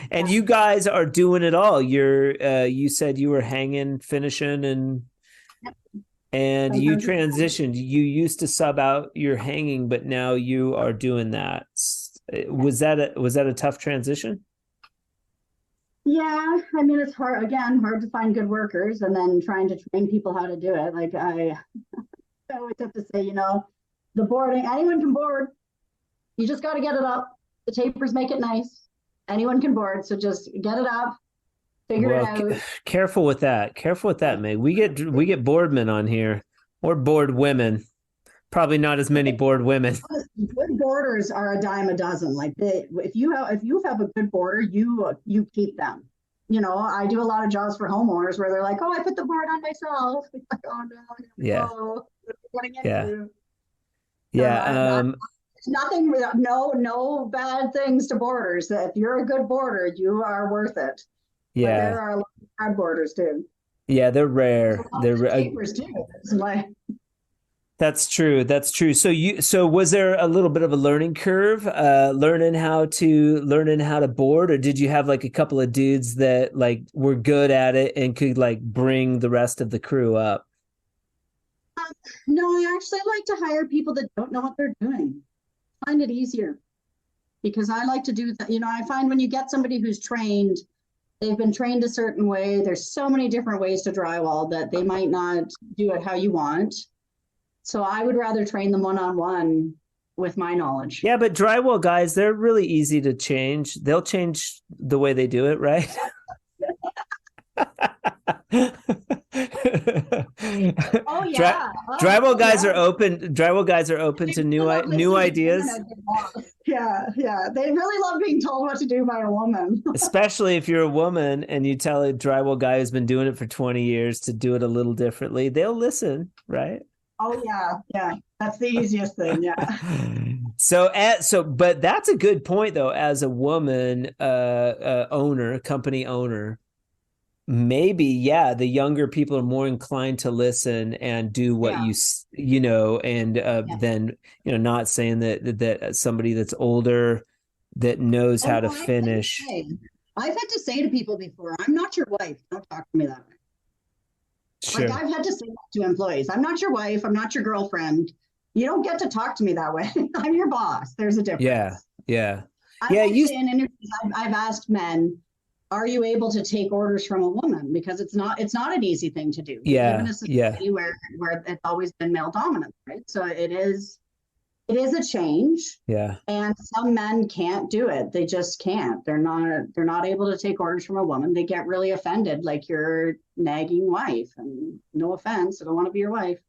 And you guys are doing it all. You said you were hanging, finishing, and you transitioned. You used to sub out your hanging, but now you are doing that. Was that a tough transition? Yeah, I mean, it's hard to find good workers, and then trying to train people how to do it. Like I always have to say, the boarding, anyone can board. You just got to get it up. The tapers make it nice. Anyone can board, so just get it up, figure it out. Careful with that, Meg. We get board men on here, or board women. Probably not as many board women. Good boarders are a dime a dozen. Like if you have a good boarder, you keep them. I do a lot of jobs for homeowners where they're like, "Oh, I put the board on myself." It's like, "Oh no, yeah." Nothing, no bad things to boarders. If you're a good boarder, you are worth it. Yeah, but there are a lot of bad boarders too. Yeah, they're rare. They're tapers too. That's true. So was there a little bit of a learning curve, learning how to board, or did you have like a couple of dudes that like were good at it and could like bring the rest of the crew up? No, I actually like to hire people that don't know what they're doing. Find it easier because I like to do that. I find when you get somebody who's trained, they've been trained a certain way. There's so many different ways to drywall that they might not do it how you want. So I would rather train them one-on-one with my knowledge. Yeah, but drywall guys, they're really easy to change. They'll change the way they do it, right? Oh yeah. Drywall guys are open. Drywall guys are open to new ideas. Yeah. They really love being told what to do by a woman. Especially if you're a woman and you tell a drywall guy who's been doing it for 20 years to do it a little differently, they'll listen, right? Oh yeah. That's the easiest thing. Yeah. But that's a good point though. As a woman, company owner, maybe, the younger people are more inclined to listen and do what then, not saying that somebody that's older that knows how to finish. I've had to say to people before, I'm not your wife. Don't talk to me that way. Sure. Like I've had to say that to employees. I'm not your wife. I'm not your girlfriend. You don't get to talk to me that way. I'm your boss. There's a difference. Yeah. In interviews, I've asked men, are you able to take orders from a woman? Because it's not an easy thing to do. Yeah. Even in a society where it's always been male dominant, right? So it is a change. Yeah. And some men can't do it. They just can't. They're not able to take orders from a woman. They get really offended, like your nagging wife. And no offense, I don't want to be your wife.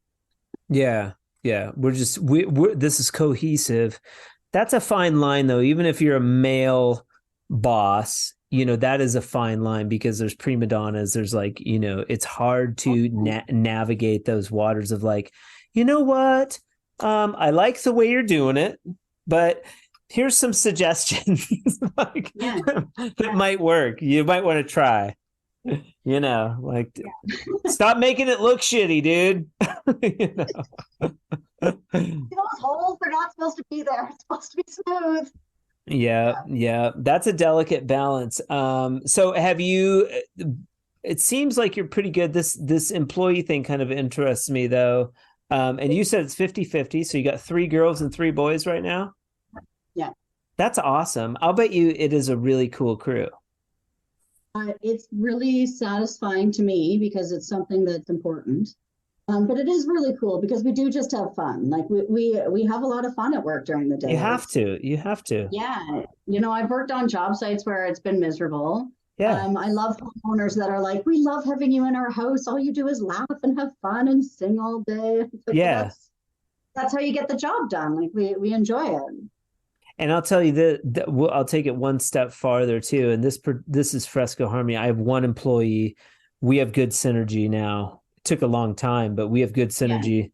Yeah. We're this is cohesive. That's a fine line though. Even if you're a male boss, that is a fine line because there's prima donnas. There's like, it's hard to navigate those waters of like, you know what? I like the way you're doing it, but here's some suggestions that might work. You might want to try, stop making it look shitty, dude. Those holes, they're not supposed to be there. It's supposed to be smooth. Yeah. That's a delicate balance. So have you, it seems like you're pretty good. This employee thing kind of interests me though. And you said it's 50-50. So you got 3 girls and 3 boys right now? Yeah. That's awesome. I'll bet you it is a really cool crew. It's really satisfying to me because it's something that's important. But it is really cool because we do just have fun. Like we have a lot of fun at work during the day. You have to. Yeah. I've worked on job sites where it's been miserable. Yeah. I love homeowners that are like, we love having you in our house. All you do is laugh and have fun and sing all day. Like, yeah. That's how you get the job done. Like we enjoy it. And I'll tell you that I'll take it one step farther too. And this is Fresco Harmony. I have 1 employee. We have good synergy now. It took a long time, but we have good synergy.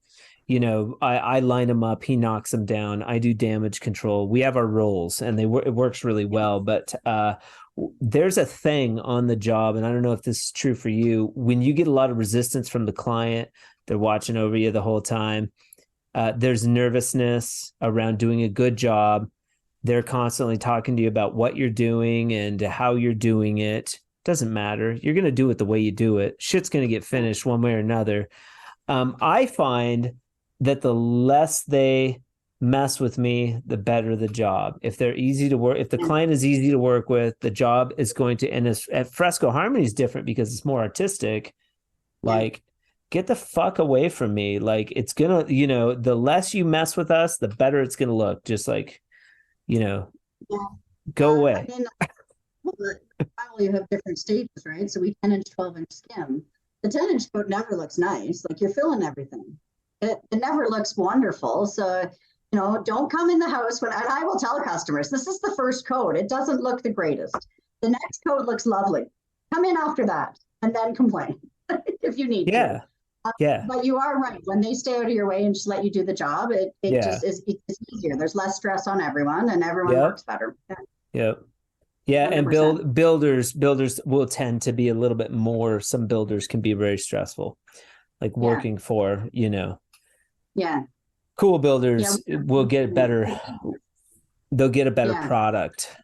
Yeah. I line him up. He knocks them down. I do damage control. We have our roles, and it works really well. But there's a thing on the job, and I don't know if this is true for you. When you get a lot of resistance from the client, they're watching over you the whole time. There's nervousness around doing a good job. They're constantly talking to you about what you're doing and how you're doing it. Doesn't matter. You're going to do it the way you do it. Shit's going to get finished one way or another. I find that the less they mess with me, the better the job. If they're easy to work, if the client is easy to work with, the job is going to, and at Fresco Harmony is different because it's more artistic. Like, get the fuck away from me. Like, it's going to, the less you mess with us, the better it's going to look. Just like, go away. Finally, you have different stages, right? So we 10-inch, 12-inch skim. The 10-inch coat never looks nice. Like, you're filling everything. It never looks wonderful. So, don't come in the house and I will tell customers, this is the first coat. It doesn't look the greatest. The next coat looks lovely. Come in after that and then complain if you need to. But you are right. When they stay out of your way and just let you do the job, it just is it's easier. There's less stress on everyone and everyone works better. Yeah, 100%. And builders will tend to be a little bit more. Some builders can be very stressful, like working for, cool builders will get better. They'll get a better product.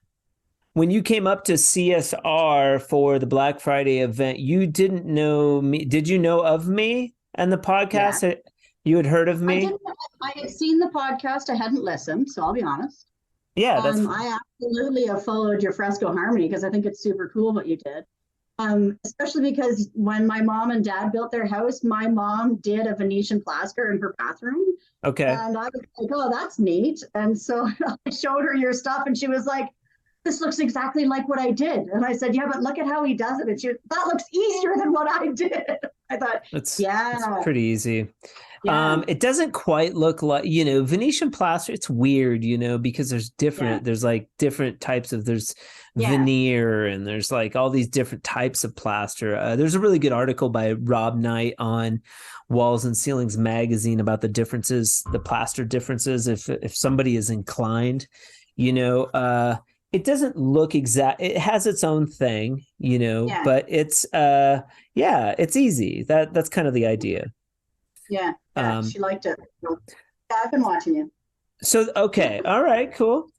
When you came up to CSR for the Black Friday event, you didn't know me. Did you know of me and the podcast? Yeah. You had heard of me? I had seen the podcast. I hadn't listened, so I'll be honest. Yeah, I absolutely have followed your Fresco Harmony because I think it's super cool what you did. Especially because when my mom and dad built their house, my mom did a Venetian plaster in her bathroom. Okay. And I was like, oh, that's neat. And so I showed her your stuff and she was like, this looks exactly like what I did. And I said, yeah, but look at how he does it. And that looks easier than what I did. I thought, it's pretty easy. It doesn't quite look like, Venetian plaster. It's weird, because there's there's like different types of, there's veneer and there's like all these different types of plaster. There's a really good article by Rob Knight on Walls and Ceilings magazine about the differences, the plaster differences. If somebody is inclined, it doesn't look exact. It has its own thing, but it's it's easy. That's kind of the idea. She liked it. I've been watching you. So, okay. All right, cool.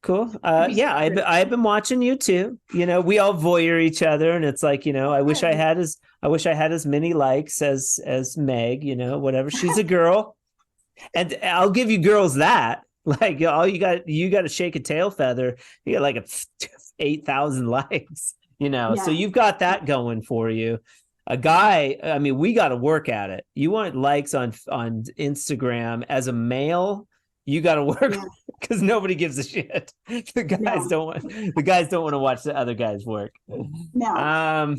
I've been watching you too. We all voyeur each other and it's like, I wish I had as many likes as Meg, whatever. She's a girl. And I'll give you girls that. Like, all you got to shake a tail feather. You got like 8,000 likes, so you've got that going for you. A guy, I mean, we got to work at it. You want likes on Instagram as a male, you got to work because nobody gives a shit. The guys don't want to watch the other guys work. No.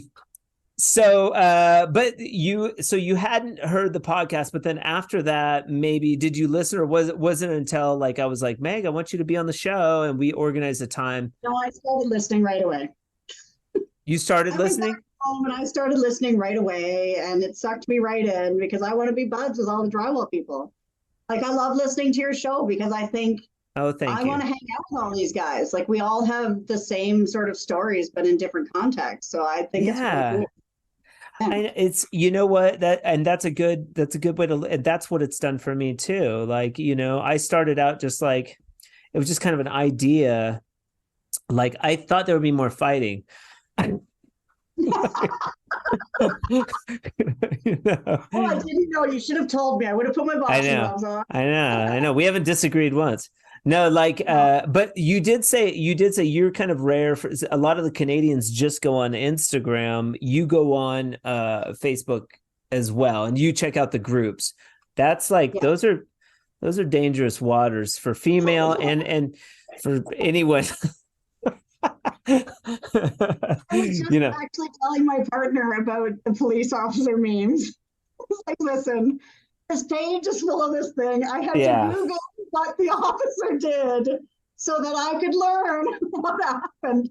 But you hadn't heard the podcast, but then after that, maybe did you listen, or wasn't until like I was like, Meg, I want you to be on the show, and we organized a time? No, I started listening right away. You started listening? And I started listening right away, and it sucked me right in because I want to be buds with all the drywall people. Like, I love listening to your show because I think I want to hang out with all these guys. Like, we all have the same sort of stories, but in different contexts. So I think it's really cool. And it's, that's a good way to, that's what it's done for me too. Like, I started out just like, it was just kind of an idea. Like, I thought there would be more fighting. You know? Oh, I didn't know. You should have told me. I would have put my boxing gloves on. I know. We haven't disagreed once. No, like, but you did say you're kind of rare. For a lot of the Canadians just go on Instagram. You go on Facebook as well, and you check out the groups. That's like those are dangerous waters for female and for anyone. I was just actually telling my partner about the police officer memes. It's like, listen, this page is full of this thing. I had to Google what the officer did so that I could learn what happened.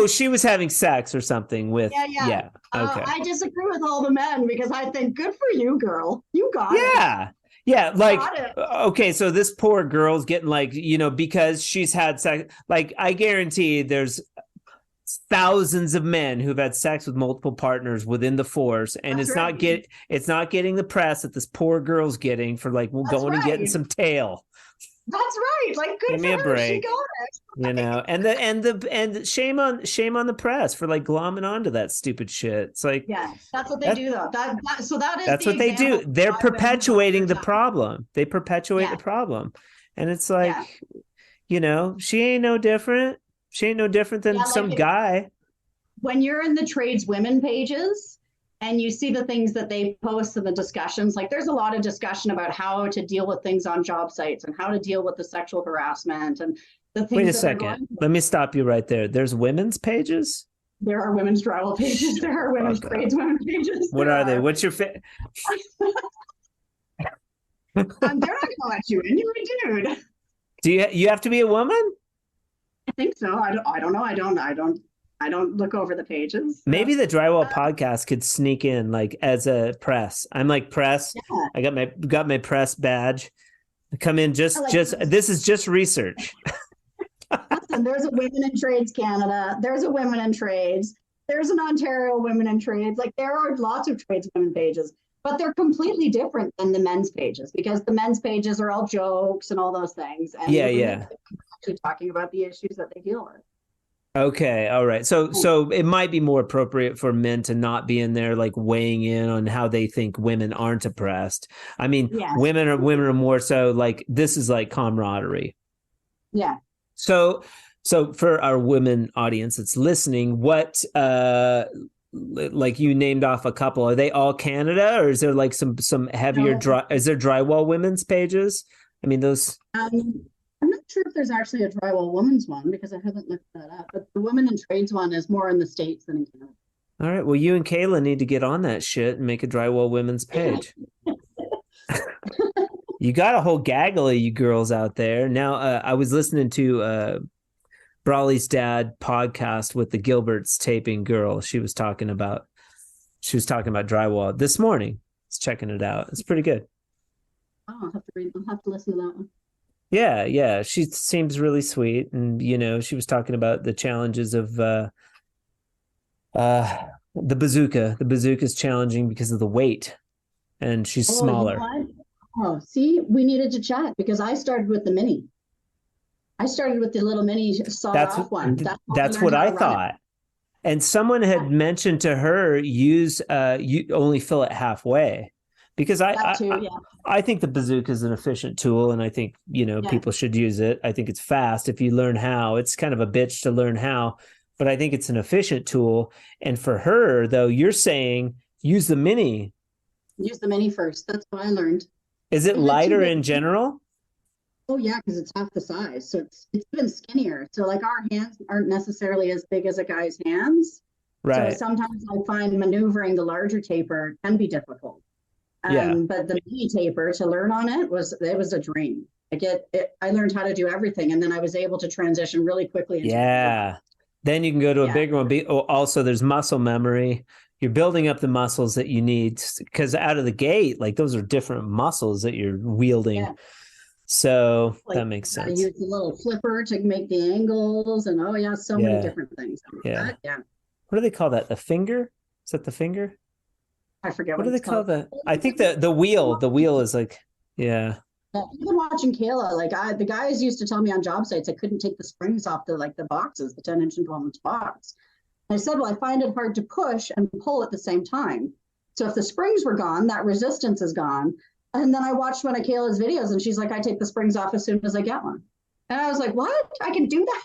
She was having sex or something with. Yeah. Okay. I disagree with all the men because I think good for you, girl. You got it. Yeah, like, okay, so this poor girl's getting like, because she's had sex, like, I guarantee there's thousands of men who've had sex with multiple partners within the force, and it's not getting the press that this poor girl's getting for like going and getting some tail. That's right. Like, good. Give me a break. She got it. And shame on the press for like glomming onto that stupid shit. It's like, that's what they do though. That's what they do. They're perpetuating the problem. They perpetuate the problem, and it's like, she ain't no different. She ain't no different than some guy. When you're in the tradeswomen pages and you see the things that they post and the discussions, like there's a lot of discussion about how to deal with things on job sites and how to deal with the sexual harassment and the things. Wait a second. Let me stop you right there. There's women's pages? There are women's drywall pages. There are women's tradeswomen pages. What are they? What's your they're not going to let you in. You're a dude. Do you have to be a woman? I think so. I don't know. I don't look over the pages. So. Maybe the Drywall podcast could sneak in like as a press. I'm like press. Yeah. I got my press badge. I come in this is just research. Listen, there's a Women in Trades Canada. There's a Women in Trades. There's an Ontario Women in Trades. Like there are lots of tradeswomen pages, but they're completely different than the men's pages because the men's pages are all jokes and all those things. And actually talking about the issues that they deal with. Okay. All right. So it might be more appropriate for men to not be in there, like weighing in on how they think women aren't oppressed. I mean, women are more so like, this is like camaraderie. Yeah. So for our women audience that's listening, what, like you named off a couple, are they all Canada or is there like some heavier, is there drywall women's pages? I mean, those. I'm not sure if there's actually a drywall women's one because I haven't looked that up, but the Women in Trades one is more in the States than in Canada. All right. Well, you and Kayla need to get on that shit and make a drywall women's page. You got a whole gaggle of you girls out there. Now, I was listening to Brawley's dad podcast with the Gilbert's taping girl. She was talking about drywall this morning. I was checking it out. It's pretty good. Oh, I'll have to listen to that one. Yeah. She seems really sweet. And, she was talking about the challenges of the bazooka. The bazooka's challenging because of the weight. And she's smaller. See, we needed to chat because I started with the mini. I started with the little mini sawed-off one. That's what I thought. And someone had mentioned to her, you only fill it halfway. Because I think the bazooka is an efficient tool, and I think people should use it. I think it's fast if you learn how. It's kind of a bitch to learn how, but I think it's an efficient tool. And for her, though, you're saying use the mini. Use the mini first. That's what I learned. Is it lighter in general? Oh yeah, because it's half the size, so it's even skinnier. So like our hands aren't necessarily as big as a guy's hands. Right. So sometimes I find maneuvering the larger taper can be difficult. But the mini taper to learn on it was a dream. I learned how to do everything, and then I was able to transition really quickly. Then you can go to a bigger one. Also, there's muscle memory. You're building up the muscles that you need because out of the gate, like those are different muscles that you're wielding. Yeah. So that makes sense. I use the little flipper to make the angles, and many different things. What do they call that? The finger? Is that the finger? I forget what do they call that? I think the wheel. The wheel is like, Even watching Kayla, like the guys used to tell me on job sites I couldn't take the springs off the boxes, the 10-inch and 12-inch box. I said, well, I find it hard to push and pull at the same time. So if the springs were gone, that resistance is gone. And then I watched one of Kayla's videos and she's like, I take the springs off as soon as I get one. And I was like, what? I can do that?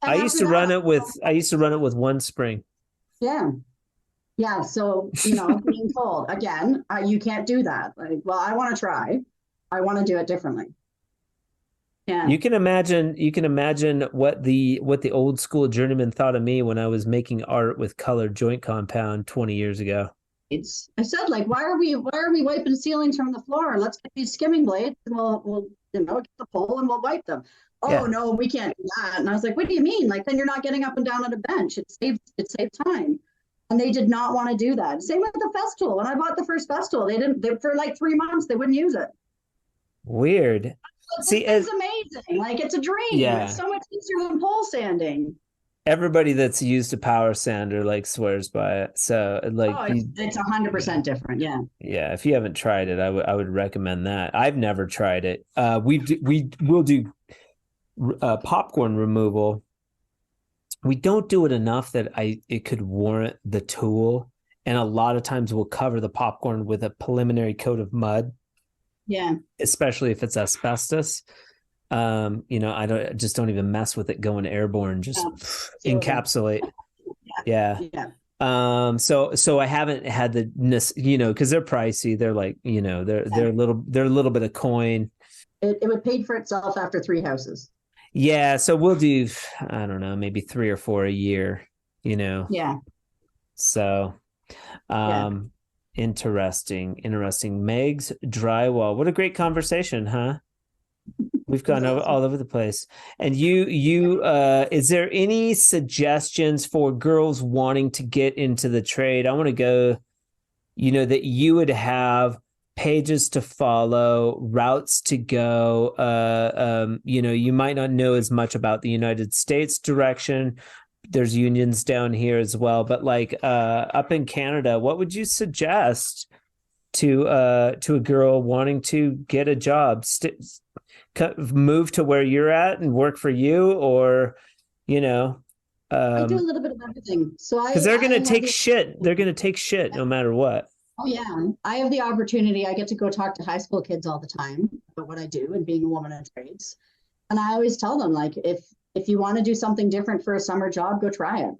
I used to run it with one spring. Yeah. Yeah. So, being told again, you can't do that. Like, well, I want to try. I want to do it differently. Yeah. You can imagine what the old school journeyman thought of me when I was making art with colored joint compound 20 years ago. I said, like, why are we wiping ceilings from the floor? Let's get these skimming blades and we'll get the pole and we'll wipe them. Oh yeah. No, we can't do that. And I was like, what do you mean? Like, then you're not getting up and down on a bench. It saved time. And they did not want to do that. Same with the Festool. When I bought the first Festool, for like 3 months, they wouldn't use it. Weird. See, it's amazing. Like, it's a dream. Yeah. It's so much easier than pole sanding. Everybody that's used a power sander like swears by it. So it's 100% different. Yeah. Yeah. If you haven't tried it, I would recommend that. I've never tried it. We'll do popcorn removal. We don't do it enough that it could warrant the tool. And a lot of times we'll cover the popcorn with a preliminary coat of mud. Yeah. Especially if it's asbestos. I don't even mess with it going airborne, just encapsulate. Yeah. So I haven't had the, because they're pricey. They're like, they're a little bit of coin. It would pay for itself after 3 houses. Yeah. So we'll do, I don't know, maybe 3 or 4 a year, Yeah. So, Interesting. Meg's Drywall. What a great conversation, huh? We've gone all over the place. And you is there any suggestions for girls wanting to get into the trade? I want to go, that you would have pages to follow, routes to go. You might not know as much about the United States direction. There's unions down here as well, but like up in Canada, what would you suggest to a girl wanting to get a job? Move to where you're at and work for you, or I do a little bit of everything. So because they're going to take shit. They're going to take shit no matter what. Oh yeah. I have the opportunity. I get to go talk to high school kids all the time about what I do and being a woman in trades. And I always tell them, like, if you want to do something different for a summer job, go try it.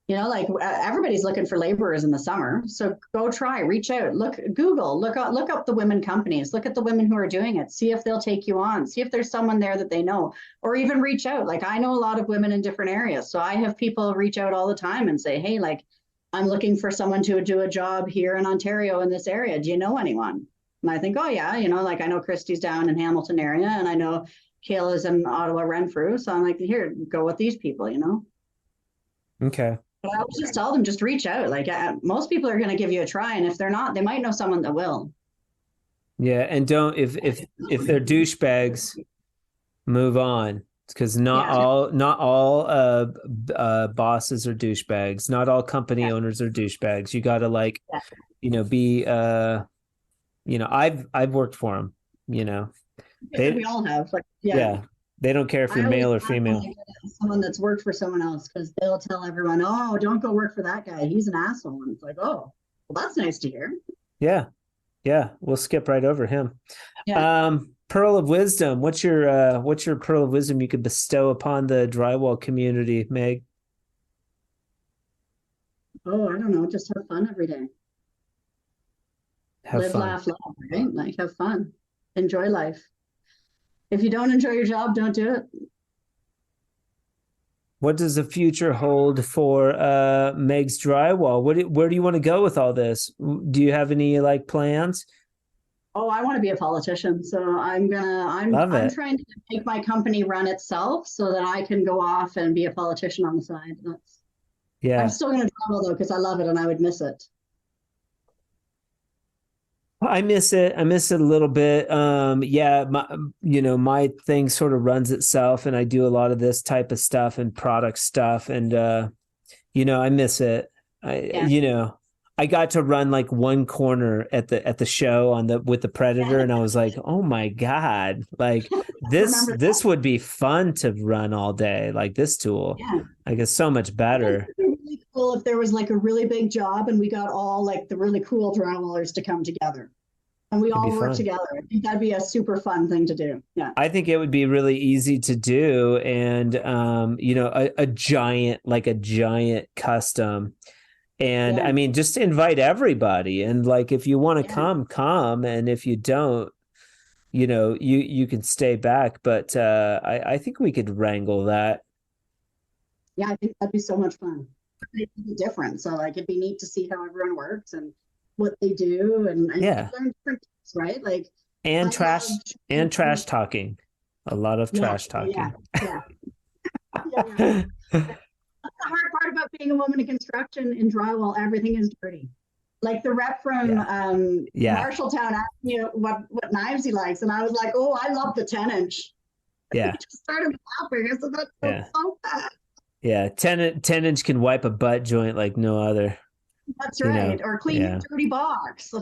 Everybody's looking for laborers in the summer. So go try, reach out, Google, look up the women companies, look at the women who are doing it, see if they'll take you on, see if there's someone there that they know, or even reach out. Like, I know a lot of women in different areas. So I have people reach out all the time and say, hey, like, I'm looking for someone to do a job here in Ontario in this area. Do you know anyone? And I think, oh yeah, I know Christy's down in Hamilton area, and I know Kayla's in Ottawa Renfrew. So I'm like, here, go with these people, Okay. But I would just tell them, just reach out. Like, most people are going to give you a try, and if they're not, they might know someone that will. Yeah, and don't if they're douchebags, move on, because not all bosses are douchebags. Not all company owners are douchebags. You got to be I've worked for them. We all have. They don't care if you're male or female. Someone that's worked for someone else, because they'll tell everyone, oh, don't go work for that guy. He's an asshole. And it's like, oh, well, that's nice to hear. Yeah. Yeah. We'll skip right over him. Yeah. Pearl of wisdom. What's your pearl of wisdom you could bestow upon the drywall community, Meg? Oh, I don't know. Just have fun every day. Live, laugh, love, right? Like, have fun. Enjoy life. If you don't enjoy your job, don't do it. What does the future hold for Meg's Drywall? Where do you want to go with all this? Do you have any plans? Oh, I want to be a politician. So I'm trying to make my company run itself so that I can go off and be a politician on the side. I'm still going to travel though, because I love it and I would miss it. I miss it. I miss it a little bit. My thing sort of runs itself, and I do a lot of this type of stuff and product stuff. And, I miss it. I got to run like one corner at the show with the Predator. And I was like, oh my God, like this would be fun to run all day. Like this tool, I guess so much better. Really cool if there was like a really big job and we got all like the really cool drywallers to come together and we all work together. I think that'd be a super fun thing to do. Yeah. I think it would be really easy to do. And, a giant custom. And I mean, just invite everybody. And like, if you want to come. And if you don't, you can stay back. But I think we could wrangle that. Yeah, I think that'd be so much fun. It'd be different. So like, it'd be neat to see how everyone works and what they do. And learn different things, right? Like, and trash talking. A lot of trash talking. Yeah. That's the hard part about being a woman in construction in drywall. Everything is dirty. Like the rep from Marshalltown asked me what knives he likes, and I was like, "Oh, I love the 10-inch." Yeah. Just started laughing. I said, "That's so bad." Yeah, 10-inch can wipe a butt joint like no other. That's right. Or clean your dirty box. Go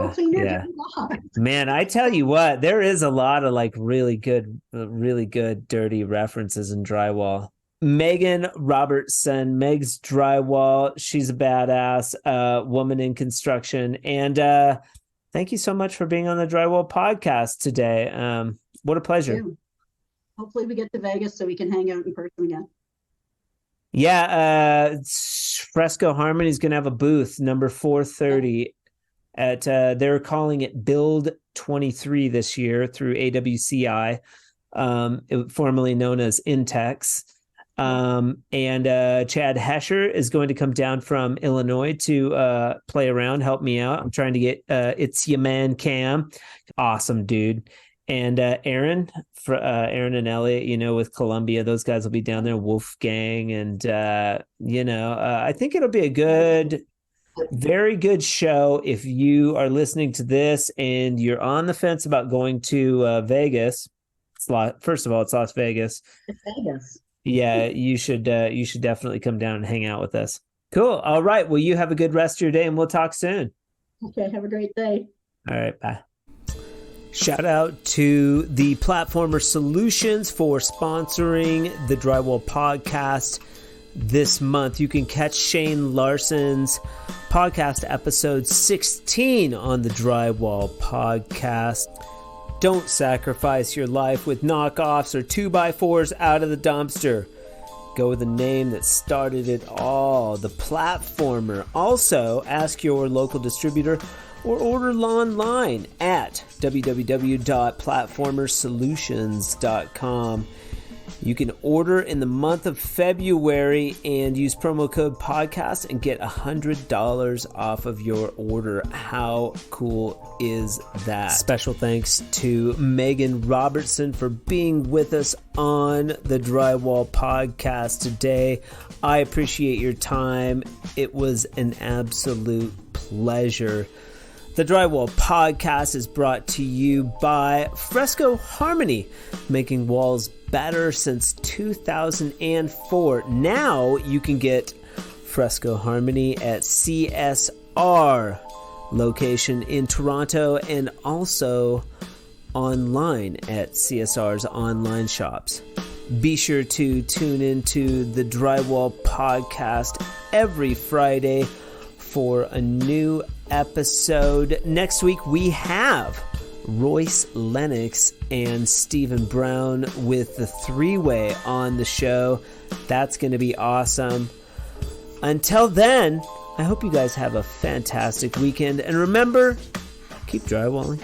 clean your dirty box. Man, I tell you what, there is a lot of like really good dirty references in drywall. Meghan Robertson, Meg's Drywall. She's a badass woman in construction. And thank you so much for being on the Drywall Podcast today. What a pleasure. Hopefully we get to Vegas so we can hang out in person again. Yeah, Fresco Harmony is going to have a booth, number 430. They're calling it Build 23 this year through AWCI, formerly known as Intex. And Chad Hesher is going to come down from Illinois to play around, help me out. I'm trying to get It's Your Man Cam. Awesome, dude. And Aaron and Elliot, with Columbia, those guys will be down there, Wolfgang. And, I think it'll be a very good show. If you are listening to this and you're on the fence about going to Vegas, first of all, it's Las Vegas. It's Vegas. Yeah, you should definitely come down and hang out with us. Cool. All right. Well, you have a good rest of your day and we'll talk soon. Okay. Have a great day. All right. Bye. Shout out to the Platformer Solutions for sponsoring the Drywall Podcast this month. You can catch Shane Larson's podcast episode 16 on the Drywall Podcast. Don't sacrifice your life with knockoffs or 2x4s out of the dumpster. Go with the name that started it all, the Platformer. Also, ask your local distributor or order online at www.platformersolutions.com. You can order in the month of February and use promo code podcast and get $100 off of your order. How cool is that? Special thanks to Meghan Robertson for being with us on the Drywall Podcast today. I appreciate your time. It was an absolute pleasure. The Drywall Podcast is brought to you by Fresco Harmony, making walls better since 2004. Now you can get Fresco Harmony at CSR location in Toronto and also online at CSR's online shops. Be sure to tune into the Drywall Podcast every Friday for a new episode. Next week we have Royce Lennox and Stephen Brown with the three-way on the show. That's going to be awesome. Until then, I hope you guys have a fantastic weekend. And remember, keep drywalling.